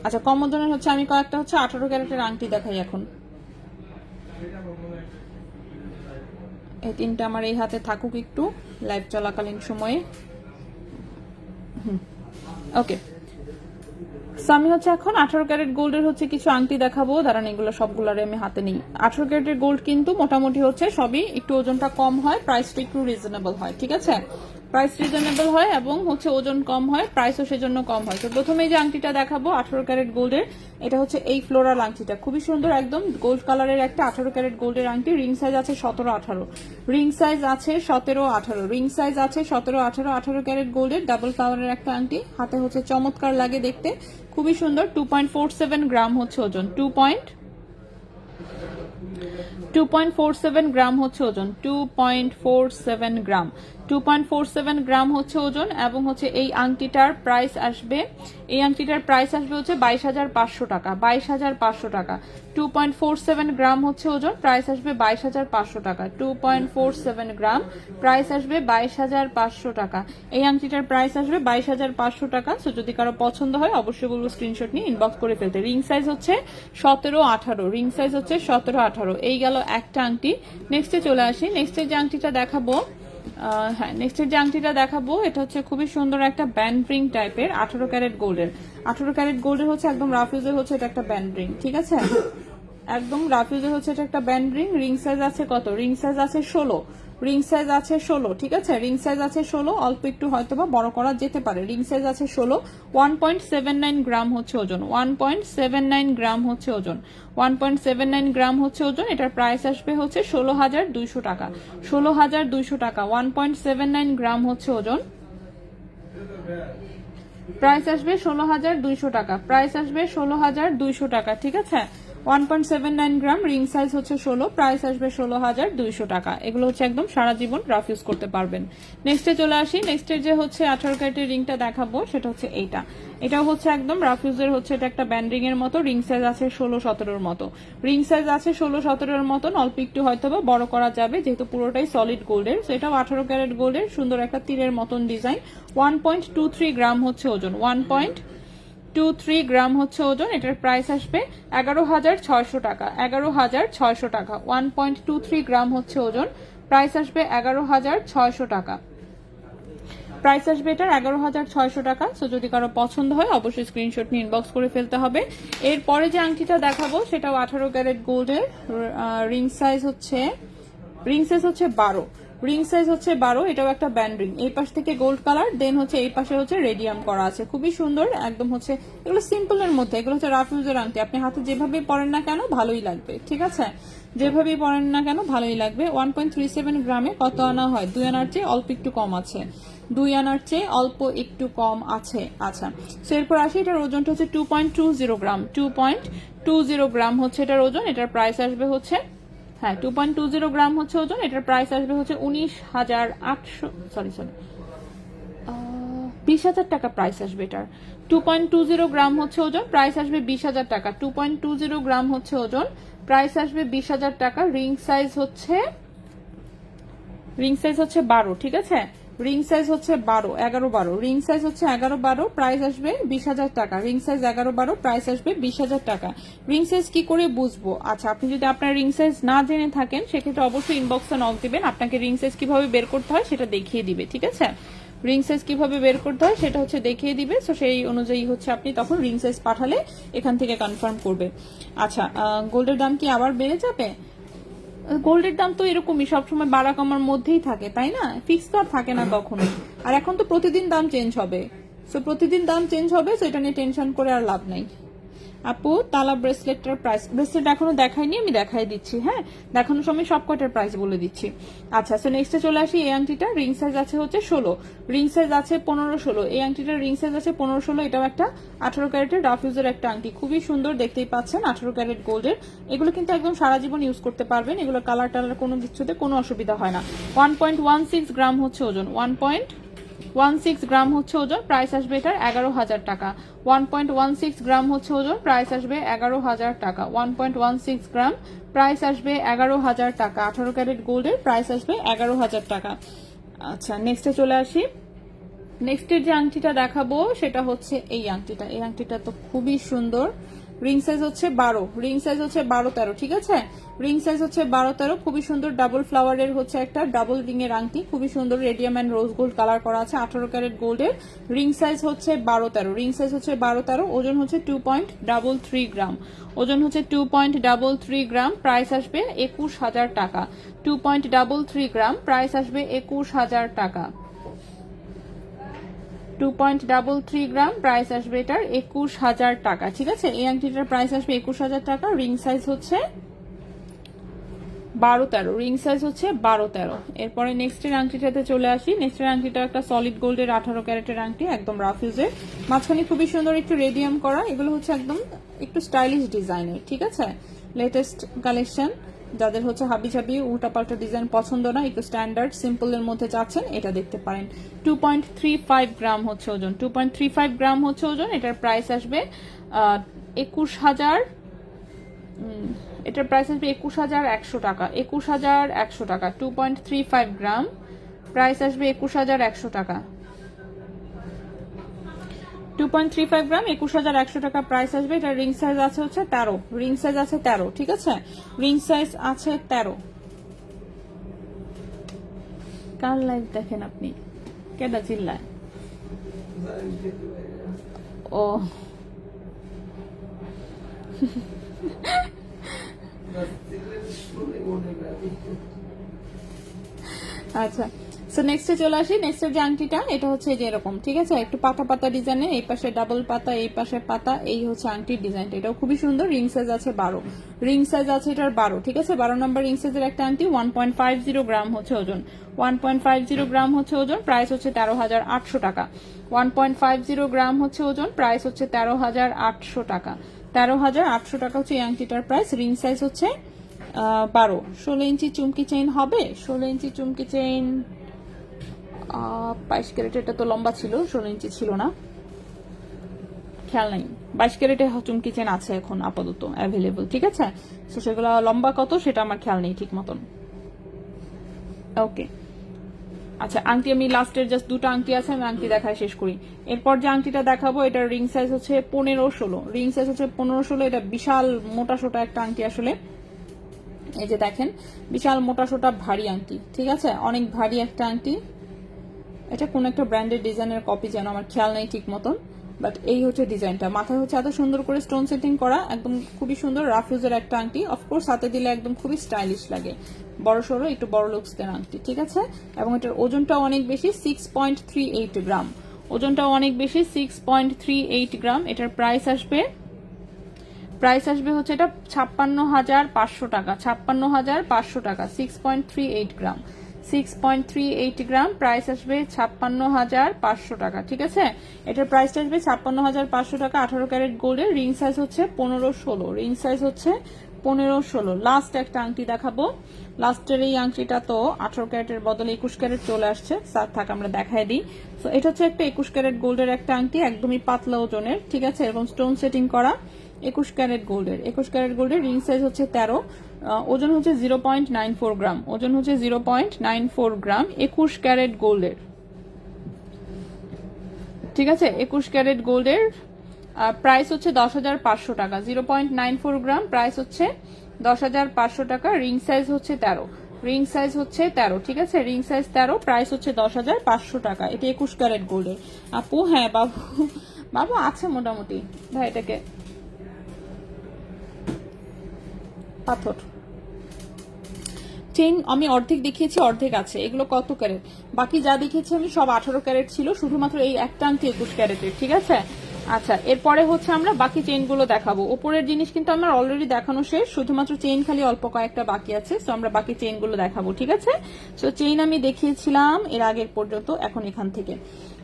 আচ্ছা, কম ওজনের হচ্ছে আমি কয়েকটা হচ্ছে 18 ক্যারেটের আংটি দেখাই এখন। এই তিনটা আমার এই হাতে থাকুক একটু লাইভ চলাকালীন সময়ে। ওকে, সো আমি হচ্ছে এখন 18 ক্যারেট গোল্ডের হচ্ছে কিছু আংটি দেখাবো। দাঁড়ান, এগুলো সবগুলারে আমি হাতে নিই। 18 ক্যারেটের গোল্ড কিন্তু মোটামুটি হচ্ছে সবই একটু ওজনটা কম হয়, প্রাইসটা একটু রিজনেবল হয়, ঠিক আছে? প্রাইস রিজনেবল হয় এবং হচ্ছে ওজন কম হয়, প্রাইসও সেজন্য কম হয়। তো প্রথমে যে আংটিটা দেখাবো 18 ক্যারেট গোল্ডের, এটা হচ্ছে এই ফ্লোরাল আংটিটা, খুবই সুন্দর, একদম গোল্ড কালারের একটা 18 ক্যারেট গোল্ডের আংটি। রিং সাইজ আছে 17-18, রিং সাইজ আছে 17-18, রিং সাইজ আছে 17-18, 18 ক্যারেট গোল্ডের ডাবল ফ্লাওয়ারের একটা আংটি। হাতে হচ্ছে চমৎকার লাগে দেখতে, খুবই সুন্দর। 2.47 গ্রাম হচ্ছে ওজন, 2.47 গ্রাম হচ্ছে ওজন, 2.47 গ্রাম, 2.47 গ্রাম হচ্ছে ওজন, এবং হচ্ছে এই আংটিটার প্রাইস আসবে, এই আংটিটার প্রাইস আসবে হচ্ছে 22,500 টাকা, 22,500 টাকা। 2.47 গ্রাম হচ্ছে ওজন, প্রাইস আসবে 22,500 টাকা, 2.47 গ্রাম, প্রাইস আসবে 22,500 টাকা। এই আংটিটার প্রাইস আসবে 22,500 টাকা। সো যদি কারো পছন্দ হয় অবশ্যই বলবো স্ক্রিনশট নিয়ে ইনবক্স করে ফেলতে। রিং সাইজ হচ্ছে 17-18, রিং সাইজ হচ্ছে 17-18। এই গেল একটা আংটি। নেক্সটে চলে আসি। নেক্সটের যে আংটিটা দেখাবো, হ্যাঁ নেক্সটের যে আংটিটা দেখাবো এটা হচ্ছে খুবই সুন্দর একটা ব্যান্ড রিং টাইপের, 18 ক্যারেট গোল্ডের। 18 ক্যারেট গোল্ডের হচ্ছে একদম রাফ ইউজের হচ্ছে এটা একটা ব্যান্ড রিং, ঠিক আছে, একদম রাফ ইউজের হচ্ছে এটা একটা ব্যান্ড রিং। রিং সাইজ আছে কত? রিং সাইজ আছে 16, রিং সাইজ আছে 16, ঠিক আছে, রিং সাইজ আছে 16, অল্প একটু হয়তো বা বড় করা যেতে পারে। রিং সাইজ আছে 16, 1.79 গ্রাম হচ্ছে ওজন, 1.79 গ্রাম হচ্ছে ওজন, 1.79 গ্রাম হচ্ছে ওজন। এটার প্রাইস আসবে হচ্ছে 16,200 টাকা, 16,200 টাকা। 1.79 গ্রাম হচ্ছে ওজন, প্রাইস আসবে 16,200 টাকা, প্রাইস আসবে 16,200 টাকা, ঠিক আছে। 1.79 গ্রাম, রিং সাইজ হচ্ছে 16, প্রাইস আসবে 16,200 টাকা। এগুলো হচ্ছে একদম সারা জীবন রাফ ইউজ করতে পারবেন। নেক্সটে চলে আসি। নেক্সটের যে হচ্ছে 18 ক্যারেটের রিংটা দেখাবো সেটা হচ্ছে এইটা। এটাও হচ্ছে একদম রাফ ইউজের হচ্ছে এটা একটা ব্যান্ড রিং এর মতো। রিং সাইজ আছে 16-17 মতো, রিং সাইজ আছে 16-17 মতন, অল্প একটু হয়তো বা বড় করা যাবে যেহেতু পুরোটাই সলিড গোল্ডের। তো এটাও 18 ক্যারেট গোল্ডের, সুন্দর একটা তীরের মতন ডিজাইন। 1.23 গ্রাম হচ্ছে ওজন, 1.23 গ্রাম হচ্ছে ওজন। এটার প্রাইস আসবে 11,600 টাকা, 11,600 টাকা। 1.23 গ্রাম হচ্ছে ওজন, প্রাইস আসবে 11,600 টাকা, প্রাইস আসবে এটার 11,600 টাকা। সো যদি কারো পছন্দ হয় অবশ্যই স্ক্রিনশট নিয়ে ইনবক্স করে ফেলতে হবে। এরপরে যে আংটিটা দেখাবো সেটাও 18 ক্যারেট গোল্ডের। রিং সাইজ হচ্ছে 12, রিং সাইজ হচ্ছে 12। এটাও একটা ব্যান্ড রিং, এই পাশ থেকে গোল্ড কালার, দেন হচ্ছে এই পাশে হচ্ছে রেডিয়াম করা আছে, খুবই সুন্দর একদম হচ্ছে। এগুলো সিম্পলের মধ্যে, এগুলো হচ্ছে রাফ ইউজের আংটি, আপনি হাতে যেভাবে পরেন না কেন ভালোই লাগবে, ঠিক আছে, যেভাবেই পরেন না কেন ভালোই লাগবে। 1.37 গ্রামে কত আনা হয়? 2 আনার চেয়ে অল্প একটু কম আছে, 2 আনার চেয়ে অল্প একটু কম আছে। আচ্ছা, সো এরপর আসি, এটার ওজনটা হচ্ছে 2.20 গ্রাম, 2.20 গ্রাম হচ্ছে এটার ওজন। এটার প্রাইস আসবে হচ্ছে, হ্যাঁ 2.20 গ্রাম হচ্ছে ওজন। এটার প্রাইস আসবে হচ্ছে 20,000 টাকা প্রাইস আসবে এটার। 2.20 গ্রাম হচ্ছে ওজন, প্রাইস আসবে 20,000 টাকা। 2.20 গ্রাম হচ্ছে ওজন, প্রাইস আসবে 20,000 টাকা। রিং সাইজ হচ্ছে 12, ঠিক আছে, রিং সাইজ হচ্ছে 11-12, রিং সাইজ হচ্ছে 11-12, প্রাইস আসবে 20,000 টাকা। রিং সাইজ 11-12, প্রাইস আসবে 20,000 টাকা। রিং সাইজ কি করে বুঝবো? আচ্ছা, আপনি যদি আপনার রিং সাইজ না জেনে থাকেন সেক্ষেত্রে অবশ্যই ইনবক্সে নক দিবেন, আপনাকে রিং সাইজ কিভাবে বের করতে হয় সেটা দেখিয়ে দিবে, ঠিক আছে, রিং সাইজ কিভাবে বের করতে হয় সেটা হচ্ছে দেখিয়ে দিবে। সো সেই অনুযায়ী হচ্ছে আপনি তখন রিং সাইজ পাঠালে এখান থেকে কনফার্ম করবে। আচ্ছা, গোল্ডের দাম কি আবার বেড়ে যাবে? গোল্ডের দাম তো এরকমই সবসময় বাড়া কমার মধ্যেই থাকে, তাই না, ফিক্স তো আর থাকে না কখনো। আর এখন তো প্রতিদিন দাম চেঞ্জ হবে, সো প্রতিদিন দাম চেঞ্জ হবে, সো এটা নিয়ে টেনশন করে আর লাভ নাই। আপু, তালা ব্রেসলেটটার প্রাইস, ব্রেসলেট এখনো দেখাইনি, আমি দেখাই দিচ্ছি, হ্যাঁ দেখানোর সময় সব কয়টার প্রাইস বলে দিচ্ছি। আচ্ছা, সো নেক্সটে চলে আসি। এই আংটিটা রিং সাইজ আছে হচ্ছে 16, রিং সাইজ আছে 15-16। এই আংটিটার রিং সাইজ আছে 15-16। এটাও একটা 18 ক্যারেটের রাফ ইউজের একটা আংটি, খুবই সুন্দর, দেখতেই পাচ্ছেন 18 ক্যারেট গোল্ডের। এগুলো কিন্তু একদম সারা জীবন ইউজ করতে পারবেন, এগুলো কালার টালার কোনো কিছুতে কোনো অসুবিধা হয় না। 1.16 গ্রাম হচ্ছে ওজন, 1.16 গ্রাম হচ্ছে ওজন, প্রাইস আসবে এটার 11,000 টাকা। 1.16 গ্রাম হচ্ছে ওজন, প্রাইস আসবে 11,000 টাকা। 1.16 গ্রাম, প্রাইস আসবে 11,000 টাকা। 18 ক্যারেট গোল্ডের প্রাইস আসবে 11,000 টাকা। আচ্ছা, নেক্সটে চলে আসি। নেক্সটের যে আংটিটা দেখাবো সেটা হচ্ছে এই আংটিটা। এই আংটিটা তো খুবই সুন্দর। রিং সাইজ হচ্ছে 12, রিং সাইজ হচ্ছে 12-13, ঠিক আছে, রিং সাইজ হচ্ছে 12-13, খুবই সুন্দর ডাবল ফ্লাওয়ারের হচ্ছে একটা ডাবল রিং এর আংটি, খুবই সুন্দর radium and rose gold colour করা আছে। 18 ক্যারেট গোল্ডের, রিং সাইজ হচ্ছে 12-13, রিং সাইজ হচ্ছে 12-13, ওজন হচ্ছে 2.33 গ্রাম, ওজন হচ্ছে 2.33 গ্রাম, প্রাইস আসবে 21,000 টাকা। 2.33 গ্রাম, প্রাইস আসবে 21,000 টাকা। 2.33 গ্রাম, প্রাইস আসবে এটার 21,000 টাকা, ঠিক আছে। এই আংটিটার প্রাইস আসবে 21,000 টাকা। রিং সাইজ হচ্ছে 12-13, রিং সাইজ হচ্ছে 12-13। এরপরে নেক্সটের আংটিটাতে চলে আসি। নেক্সটের আংটিটা একটা সলিড গোল্ডের 18 ক্যারেটের আংটি, একদম রাফ ইউজের, মাঝখানে খুবই সুন্দর একটু রেডিয়াম করা। এগুলো হচ্ছে একদম একটু স্টাইলিশ ডিজাইনের, ঠিক আছে, লেটেস্ট কালেকশন। যাদের হচ্ছে হাবিজাবি উল্টাপাল্টা ডিজাইন পছন্দ না, একটু স্ট্যান্ডার্ড সিম্পলের মধ্যে চাচ্ছেন, এটা দেখতে পারেন। 2.35 গ্রাম হচ্ছে ওজন, 2.35 গ্রাম হচ্ছে ওজন। এটার প্রাইস আসবে 21,000, এটার প্রাইস আসবে 21,100 টাকা, 21,100 টাকা। 2.35 গ্রাম, প্রাইস আসবে 21,100 টাকা। 2.35 গ্রাম, 21,100 টাকা প্রাইস আসবে। এটা রিং সাইজ আছে হচ্ছে 13, রিং সাইজ আছে 13, ঠিক আছে, রিং সাইজ আছে 13। কার লাইভ দেখেন আপনি? কেডা চিল্লায়? ও আচ্ছা, সো নেক্সটে চলে আসি। নেক্সটের যে আংটিটা, এটা হচ্ছে যে এরকম, ঠিক আছে, একটু পাতা পাতা ডিজাইনে, এই পাশে ডাবল পাতা, এই পাশে পাতা, এই হচ্ছে আংটির ডিজাইনটা। এটাও খুবই সুন্দর। রিং সাইজ আছে 12, রিং সাইজ আছে এটার 12, ঠিক আছে, 12 নম্বর রিং সাইজের একটা আংটি। 1.50 গ্রাম হচ্ছে ওজন, 1.50 গ্রাম হচ্ছে ওজন। প্রাইস হচ্ছে 13,800 টাকা। 1.50 গ্রাম হচ্ছে ওজন, প্রাইস হচ্ছে 13,800 টাকা। 13,800 টাকা হচ্ছে এই আংটিটার প্রাইস। রিং সাইজ হচ্ছে 12। 16 ইঞ্চি চুমকি চেইন হবে, 16 ইঞ্চি চুমকি চেইন, 22 ক্যারেট, এটা তো লম্বা ছিল, 16 ইঞ্চি ছিল না, খেয়াল নাই। 22 ক্যারেটে চুমকি চেন আছে এখন আপাতত অ্যাভেলেবল, ঠিক আছে, তো সেগুলো লম্বা কত সেটা আমার খেয়াল নেই ঠিক মতন। ওকে, আচ্ছা, আংটি আমি লাস্টের জাস্ট দুটো আংটি আছে, আমি আংটি দেখায় শেষ করি। এরপর যে আংটিটা দেখাবো, এটার রিং সাইজ হচ্ছে 15-16, রিং সাইজ হচ্ছে 15-16। এটা বিশাল মোটা সোটা একটা আংটি আসলে, এই যে দেখেন, বিশাল মোটা সোটা ভারী আংটি, ঠিক আছে, অনেক ভারী একটা আংটি। এটা কোন একটা ব্র্যান্ডের ডিজাইনের কপি যেন, আমার খেয়াল নেই ঠিক মতন, বাট এই হচ্ছে ডিজাইনটা। মাথায় হচ্ছে এত সুন্দর করে স্টোন সেটিং করা, একদম খুবই সুন্দর রাফ ইউজের একটা আংটি। অফকোর্স হাতে দিলে একদম খুবই স্টাইলিশ লাগে, বড় সড়ো একটু বড় লুকস দেন আংটি, ঠিক আছে। এবং এটার ওজনটাও অনেক বেশি, 6.38 গ্রাম, ওজনটাও অনেক বেশি, 6.38 গ্রাম। এটার প্রাইস আসবে হচ্ছে এটা 56,500 টাকা, 56,500 টাকা। 6.38 গ্রাম, 6.38 গ্রাম, প্রাইস আসবে 56,500 টাকা, ঠিক আছে। এটার প্রাইসটা আসবে 56,500 টাকা। 18 ক্যারেট গোল্ডের, রিং সাইজ হচ্ছে 15-16, রিং সাইজ হচ্ছে 15-16। লাস্ট একটা আংটি দেখাবো। লাস্টের এই আংটিটা তো 18 ক্যারেটের বদলে 21 ক্যারেট চলে আসছে, স্যার থাক আমরা দেখাই দিই। তো এটা হচ্ছে একটা 21 ক্যারেট গোল্ডের একটা আংটি, একদমই পাতলা ওজনের, ঠিক আছে, এবং স্টোন সেটিং করা। 21 ক্যারেট গোল্ডের, 21 ক্যারেট গোল্ডের, রিং সাইজ হচ্ছে 13, ওজন হচ্ছে 0.94 গ্রাম, ওজন হচ্ছে 0.94 গ্রাম। 21 ক্যারেট গোল্ডের, ঠিক আছে, 21 ক্যারেট গোল্ডের। প্রাইস হচ্ছে 10,500 টাকা। 0.94 গ্রাম, প্রাইস হচ্ছে 10,500 টাকা। রিং সাইজ হচ্ছে 13, রিং সাইজ হচ্ছে 13, ঠিক আছে, রিং সাইজ 13, প্রাইস হচ্ছে 10,500 টাকা। এটা 21 ক্যারেট গোল্ডের। আপু হ্যাঁ বাবু, বাবু আছে মোটামুটি, ভাই এটাকে পাথর চেইন আমি অর্ধেক দেখিয়েছি, অর্ধেক আছে, এগুলো কত ক্যারেট, বাকি যা দেখিয়েছি আমি সব 18 ক্যারেট ছিল, শুধুমাত্র এই একটা আংটি 21 ক্যারেটের, ঠিক আছে। আচ্ছা, এরপরে হচ্ছে আমরা বাকি চেইনগুলো দেখাবো। উপরের জিনিস কিন্তু আমার অলরেডি দেখানো শেষ, শুধুমাত্র চেইন খালি অল্প কয়েকটা বাকি আছে, সো আমরা বাকি চেইনগুলো দেখাবো, ঠিক আছে। সো চেইন আমি দেখিয়েছিলাম এর আগের পর্যন্ত, এখন এখান থেকে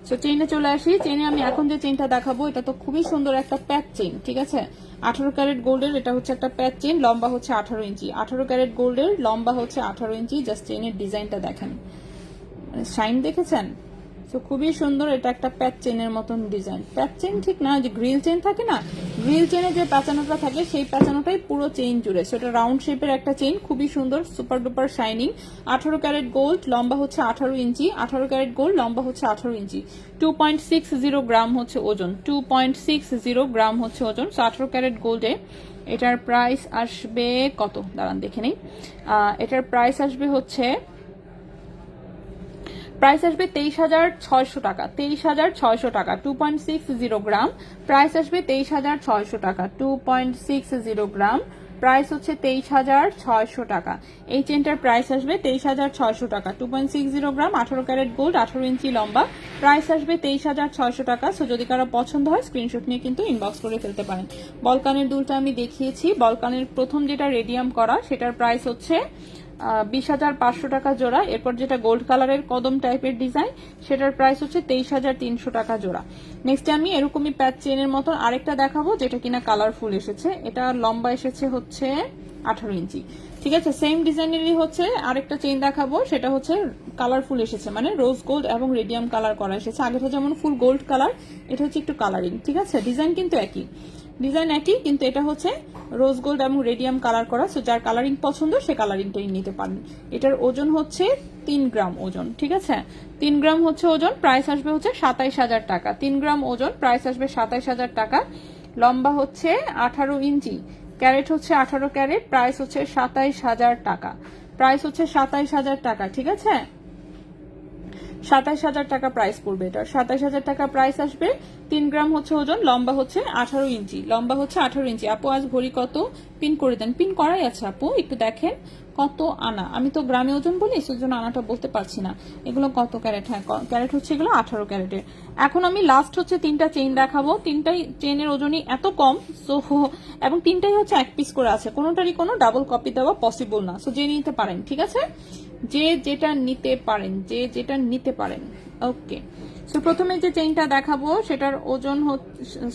সো চেইনে চলে আসি। চেইনে আমি এখন যে চেইনটা দেখাবো, এটা তো খুবই সুন্দর একটা প্যাচ চেইন, ঠিক আছে, 18 ক্যারেট গোল্ডের। এটা হচ্ছে একটা প্যাচ চেইন, লম্বা হচ্ছে 18 ইঞ্চি, 18 ক্যারেট গোল্ডের, লম্বা হচ্ছে 18 ইঞ্চি। জাস্ট চেইনের ডিজাইনটা দেখেন, শাইন দেখেছেন, তো খুবই সুন্দর। এটা একটা প্যাচ চেনের মতন ডিজাইন, প্যাচ চেন ঠিক না, যে গ্রিল চেন থাকে না, গ্রিল চেনে যে প্যাচানোটা থাকে সেই প্যাচানোটাই পুরো চেইন জুড়ে। সেটা রাউন্ড শেপের একটা চেইন, খুবই সুন্দর, super duper shining. 18 carat gold, লম্বা হচ্ছে 18 ইঞ্চি, 18 ক্যারেট গোল্ড, লম্বা হচ্ছে 18 ইঞ্চি। 2.60 গ্রাম হচ্ছে ওজন, 2.60 গ্রাম হচ্ছে ওজন। 18 ক্যারেট গোল্ডে এটার প্রাইস আসবে কত, দাঁড়ান দেখে নেই। এটার প্রাইস আসবে হচ্ছে 23,600 টাকা, 23,600 টাকা। 2.60 গ্রাম, প্রাইস আসবে 23,600 টাকা। 2.60 গ্রাম, প্রাইস হচ্ছে 23,600 টাকা। এই চেনটার প্রাইস আসবে 23,600 টাকা। 2.60 গ্রাম, 18 ক্যারেট গোল্ড, 18 ইঞ্চি লম্বা, প্রাইস আসবে 23,600 টাকা। সো যদি কারো পছন্দ হয় স্ক্রিনশট নিয়ে কিন্তু ইনবক্স করে ফেলতে পারেন। বলকানের দুলটা আমি দেখিয়েছি, বলকানের প্রথম যেটা রেডিয়াম করা সেটার প্রাইস হচ্ছে 20,500 টাকা জোড়া। এরপর যেটা গোল্ড কালারের কদম টাইপের ডিজাইন, সেটার প্রাইস হচ্ছে 23,300 টাকা জোড়া। নেক্সট আমি এরকমই প্যাচ চেনের মতন আরেকটা দেখাবো, যেটা কিনা কালারফুল এসেছে। এটা লম্বা এসেছে হচ্ছে 18 ইঞ্চি, ঠিক আছে। সেম ডিজাইনেরই হচ্ছে আরেকটা চেইন দেখাবো, সেটা হচ্ছে কালারফুল এসেছে, মানে রোজ গোল্ড এবং রেডিয়াম কালার করা এসেছে। আগেটা যেমন ফুল গোল্ড কালার, এটা হচ্ছে একটু কালারিং। ঠিক আছে, ডিজাইন কিন্তু একই, ডিজাইন একই, কিন্তু এটা হচ্ছে রোজ গোল্ড এবং রেডিয়াম কালার করা। সো যার কালারিং পছন্দ সে কালারিংটাই নিতে পারেন। এটার ওজন হচ্ছে 3 গ্রাম ওজন। ঠিক আছে, 3 গ্রাম হচ্ছে ওজন, প্রাইস আসবে হচ্ছে 27,000 টাকা। 3 গ্রাম ওজন, প্রাইস আসবে 27,000 টাকা। লম্বা হচ্ছে 18 ইঞ্চি, ক্যারেট হচ্ছে 18 ক্যারেট, প্রাইস হচ্ছে 27,000 টাকা। প্রাইস হচ্ছে 27,000 টাকা। ঠিক আছে, 27,000 টাকা প্রাইস পড়বে এটা, 27,000 টাকা প্রাইস আসবে। 3 গ্রাম হচ্ছে ওজন, লম্বা হচ্ছে 18 ইঞ্চি, লম্বা হচ্ছে 18 ইঞ্চি। আপু আজ ভরি কত? পিন করে দেন। পিন করাই আছে আপু, একটু দেখেন কত আনা। আমি তো গ্রামে ওজন বলি, সেজন্য আনাটা বলতে পারছি না। এগুলো কত ক্যারেট? হ্যাঁ, ক্যারেট হচ্ছে এগুলো 18 ক্যারেটের। এখন আমি লাস্ট হচ্ছে 3টা চেইন দেখাবো। 3টাই চেইনের ওজনই এত কম, সো এবং 3টাই হচ্ছে 1 পিস করে আছে, কোনোটারই কোনো ডাবল কপি দেওয়া পসিবল না। সো যে নিতে পারেন, ঠিক আছে, যে যেটা নিতে পারেন, যে যেটা নিতে পারেন। ওকে, সো প্রথমে যে চেইনটা দেখাবো সেটার ওজন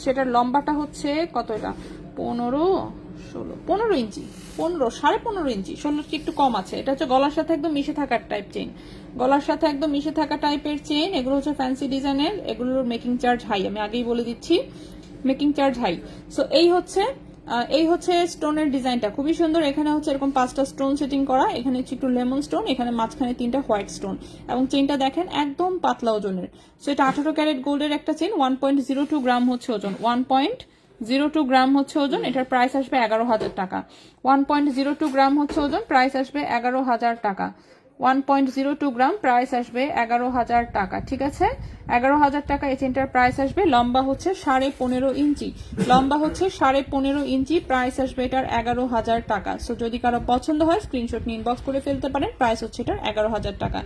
সেটার লম্বাটা হচ্ছে কত? এটা 15 ইঞ্চি, 15.5 ইঞ্চি, 16 একটু কম আছে। এটা হচ্ছে গলার সাথে একদম মিশে থাকার টাইপ চেইন, গলার সাথে একদম মিশে থাকা টাইপের চেইন। এগুলো হচ্ছে ফ্যান্সি ডিজাইনের, এগুলোর মেকিং চার্জ হাই, আমি আগেই বলে দিচ্ছি, মেকিং চার্জ হাই। সো এই হচ্ছে স্টোনের ডিজাইনটা খুবই সুন্দর। এখানে হচ্ছে এরকম 5টা স্টোন সেটিং করা, এখানে হচ্ছে একটু লেমন স্টোন, এখানে মাঝখানে 3টা হোয়াইট স্টোন, এবং চেইনটা দেখেন একদম পাতলা ওজনের। সো এটা 18 ক্যারেট গোল্ডের একটা চেইন, 1.02 গ্রাম হচ্ছে ওজন, 1.02 গ্রাম হচ্ছে ওজন। এটার প্রাইস আসবে 11,000 টাকা। 1.02 গ্রাম হচ্ছে ওজন, প্রাইস আসবে 11,000 টাকা। 1.02 গ্রাম, প্রাইস আসবে 11,000 টাকা। ঠিক আছে, 11,000 টাকা এই চেনটার প্রাইস আসবে। লম্বা হচ্ছে 15.5 ইঞ্চি, লম্বা হচ্ছে 15.5 ইঞ্চি, প্রাইস আসবে এটার 11,000 টাকা। সো যদি কারো পছন্দ হয় স্ক্রিনশট নিয়ে ইনবক্স করে ফেলতে পারেন। প্রাইস হচ্ছে এটার 11,000 টাকা।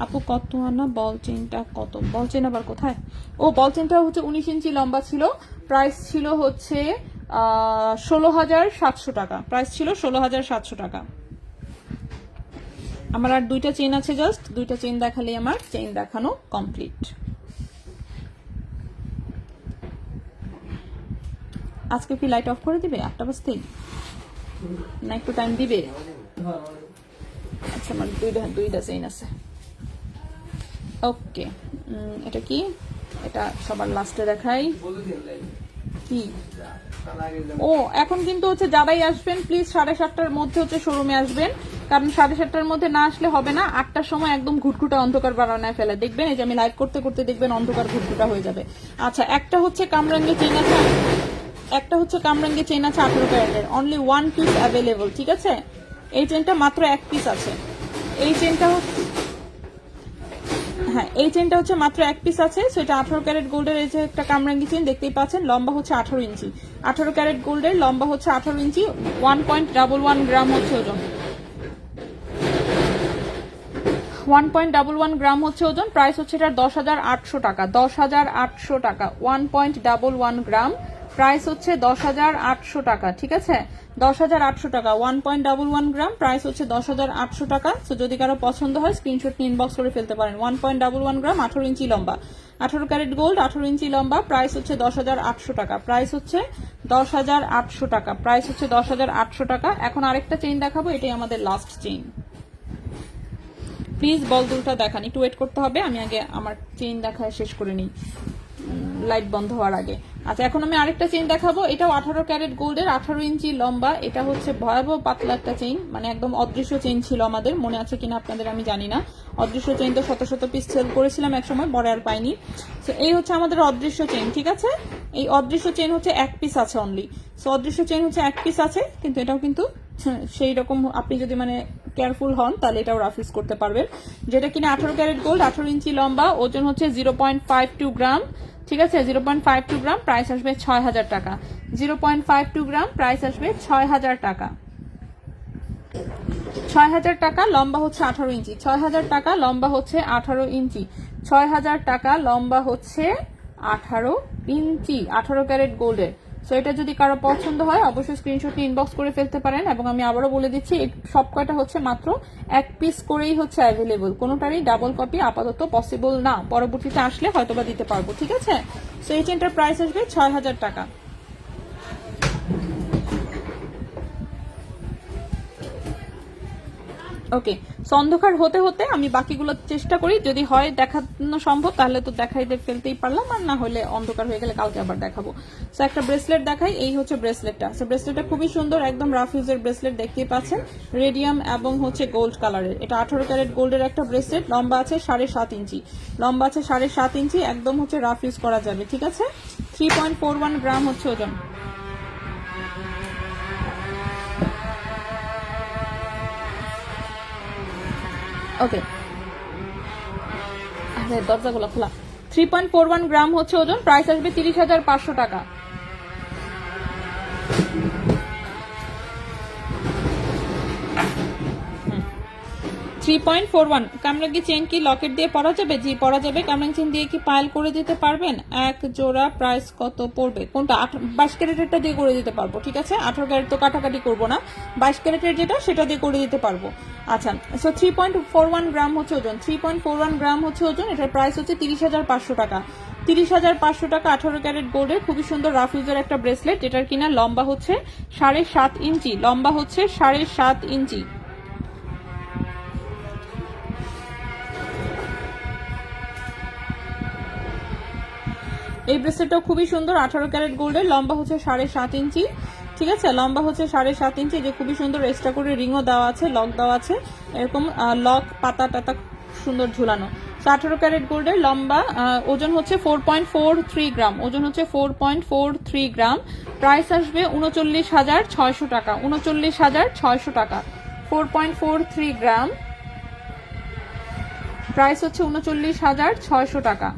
আপু কত আনা? বল চেনটা কত? বল চেন আবার কোথায়? ও, বল চেনটা হচ্ছে 19 ইঞ্চি লম্বা ছিল, প্রাইস ছিল হচ্ছে 16,700 টাকা, প্রাইস ছিল 16,700 টাকা। আমার আর 2টা চেইন আছে, জাস্ট 2টা চেইন দেখালে আমার চেইন দেখানো কমপ্লিট। আজকে কি লাইট অফ করে দিবে 8টা বাজতেই, না একটু টাইম দিবে? আচ্ছা, আমার 2টা চেইন আছে। ওকে, এটা কি? এটা সবার লাস্টে দেখাই। কি? ও, এখন কিন্তু হচ্ছে যারাই আসবেন প্লিজ 7:30টার মধ্যে হচ্ছে শোরুমে আসবেন, কারণ 7:30টার মধ্যে না আসলে হবে না। 8টার সময় একদম ঘুটঘুটা অন্ধকার বানায় ফেলে, দেখবেন এই যে আমি লাইভ করতে করতে দেখবেন অন্ধকার ঘুটঘুটা হয়ে যাবে। আচ্ছা, একটা হচ্ছে কামরাঙ্গে চেইন আছে, একটা হচ্ছে কামরাঙ্গে চেইন আছে 18 ক্যারেটের, অনলি 1 পিস অ্যাভেলেবল। ঠিক আছে, এই চেইনটা মাত্র 1 পিস আছে। এই চেইনটা হ্যাঁ, এই চেনটা হচ্ছে মাত্র 1 পিস আছে। সো এটা 18 ক্যারেট গোল্ডের এই যে একটা কামরাঙ্গি চেন দেখতেই পাচ্ছেন, লম্বা হচ্ছে 18 ইঞ্চি, 18 ক্যারেট গোল্ডের লম্বা হচ্ছে 18 ইঞ্চি, 1.11 গ্রাম হচ্ছে ওজন, 1.11 গ্রাম হচ্ছে ওজন। প্রাইস হচ্ছে এটার 10,800 টাকা, 10,800 টাকা, 1.11 গ্রাম, প্রাইস হচ্ছে 10,800 টাকা। ঠিক আছে, 10,800 টাকা, 1.11 গ্রাম, প্রাইস হচ্ছে 10,800 টাকা। তো যদি কারো পছন্দ হয় স্ক্রিনশট নিয়ে ইনবক্স করে ফেলতে পারেন। 1.11 গ্রাম, 18 ইঞ্চি লম্বা, 18 ক্যারেট গোল্ড, 18 ইঞ্চি লম্বা, প্রাইস হচ্ছে 10,800 টাকা, প্রাইস হচ্ছে 10,800 টাকা, প্রাইস হচ্ছে 10,800 টাকা। এখন আরেকটা চেইন দেখাবো, এটাই আমাদের লাস্ট চেইন। প্লিজ বল দুলটা দেখান, একটু ওয়েট করতে হবে, আমি আগে আমার চেইন দেখা শেষ করে নিই লাইট বন্ধ হওয়ার আগে। আচ্ছা, এখন আমি আরেকটা চেইন দেখাবো, এটাও 18 ক্যারেট গোল্ডের, 18 ইঞ্চি লম্বা। এটা হচ্ছে ভয়াবহ পাতলা একটা চেইন, মানে একদম অদৃশ্য চেইন ছিল আমাদের, মনে আছে কিনা আপনাদের আমি জানি না। অদৃশ্য চেইন তো শত শত পিস সেল করেছিলাম এক সময়, পরে আর পাইনি। তো এই হচ্ছে আমাদের অদৃশ্য চেইন। ঠিক আছে, এই অদৃশ্য চেইন হচ্ছে 1 পিস আছে অনলি। সো অদৃশ্য চেইন হচ্ছে 1 পিস আছে, কিন্তু এটাও কিন্তু সেই রকম আপনি যদি মানে কেয়ারফুল হন তাহলে এটাও রাফ ইউজ করতে পারবেন। যেটা কিনা 18 ক্যারেট গোল্ড, 18 ইঞ্চি লম্বা, ওজন হচ্ছে 0.52 গ্রাম। ঠিক আছে, 0.52 গ্রাম, প্রাইস আসবে 6,000 টাকা। 0.52 গ্রাম, প্রাইস আসবে 6,000 টাকা। 6,000 টাকা, লম্বা হচ্ছে 18 ইঞ্চি, 6,000 টাকা, লম্বা হচ্ছে 18 ইঞ্চি, 6,000 টাকা, লম্বা হচ্ছে 18 ইঞ্চি, 18 ক্যারেট গোল্ডের। সো এটা যদি কারো পছন্দ হয় অবশ্যই স্ক্রিনশট নিয়ে ইনবক্স করে ফেলতে পারেন। এবং আমি আবারও বলে দিচ্ছি, সব কয়টা হচ্ছে মাত্র 1 পিস করেই হচ্ছে অ্যাভেলেবল, কোনোটারই ডাবল কপি আপাতত পসিবল না, পরবর্তীতে আসলে হয়তোবা দিতে পারবো। ঠিক আছে, সো এই চেনটার প্রাইস আসবে 6,000 টাকা। ওকে, সো অন্ধকার হতে হতে আমি বাকিগুলো চেষ্টা করি, যদি হয় দেখানো সম্ভব তাহলে তো দেখাই ফেলতেই পারলাম, আর না হলে অন্ধকার হয়ে গেলে কালকে আবার দেখাবো। সো একটা ব্রেসলেট দেখাই, এই হচ্ছে ব্রেসলেটটা। সো ব্রেসলেটটা খুবই সুন্দর, একদম রাফ ইউজের ব্রেসলেট, দেখতেই পাচ্ছেন রেডিয়াম এবং হচ্ছে গোল্ড কালারের। এটা 18 ক্যারেট গোল্ডের একটা ব্রেসলেট, লম্বা আছে 7.5 ইঞ্চি, লম্বা আছে 7.5 ইঞ্চি, একদম হচ্ছে রাফ ইউজ করা যাবে, ঠিক আছে। 3.41 গ্রাম হচ্ছে ওজন। ওকে, আরে দরজাগুলো খোলা। 3.41 গ্রাম হচ্ছে ওজন, প্রাইস আসবে 30,500 টাকা। 3.41। কামরাঙ্গি চেন কি লকেট দিয়ে পরা যাবে? জি পরা যাবে। কামরাঙ্গি চেন দিয়ে কি পাইল করে দিতে পারবেন? এক জোড়া প্রাইস কত পড়বে? কোনটা? 22 ক্যারেটেরটা দিয়ে করে দিতে পারবো, ঠিক আছে। 18 ক্যারেট তো কাটাকাটি করবো না, 22 ক্যারেটের যেটা সেটা দিয়ে করে দিতে পারবো। আচ্ছা, সো 3.41 গ্রাম হচ্ছে ওজন, 3.41 গ্রাম হচ্ছে ওজন। এটার প্রাইস হচ্ছে 30,500 টাকা। 30,500 টাকা 18 ক্যারেট গোল্ডের খুবই সুন্দর রাফ ইউজের একটা ব্রেসলেট, যেটার কিনা লম্বা হচ্ছে 7.5 ইঞ্চি, লম্বা হচ্ছে 7.5 ইঞ্চি। এই ব্রেসলেটটাও খুবই সুন্দর, 18 ক্যারেট গোল্ডের, লম্বা হচ্ছে 7.5 ইঞ্চি, ঠিক আছে। লম্বা হচ্ছে 7.5 ইঞ্চি, যে খুবই সুন্দর এক্সট্রা করে রিংও দেওয়া আছে, লক দেওয়া আছে, এরকম লক পাতা টাতা সুন্দর ঝুলানো। 18 ক্যারেট গোল্ডের, লম্বা, ওজন হচ্ছে 4.43 গ্রাম, ওজন হচ্ছে 4.43 গ্রাম। প্রাইস আসবে 39,600 টাকা, 39,600 টাকা। 4.43 গ্রাম, প্রাইস হচ্ছে 39,600 টাকা।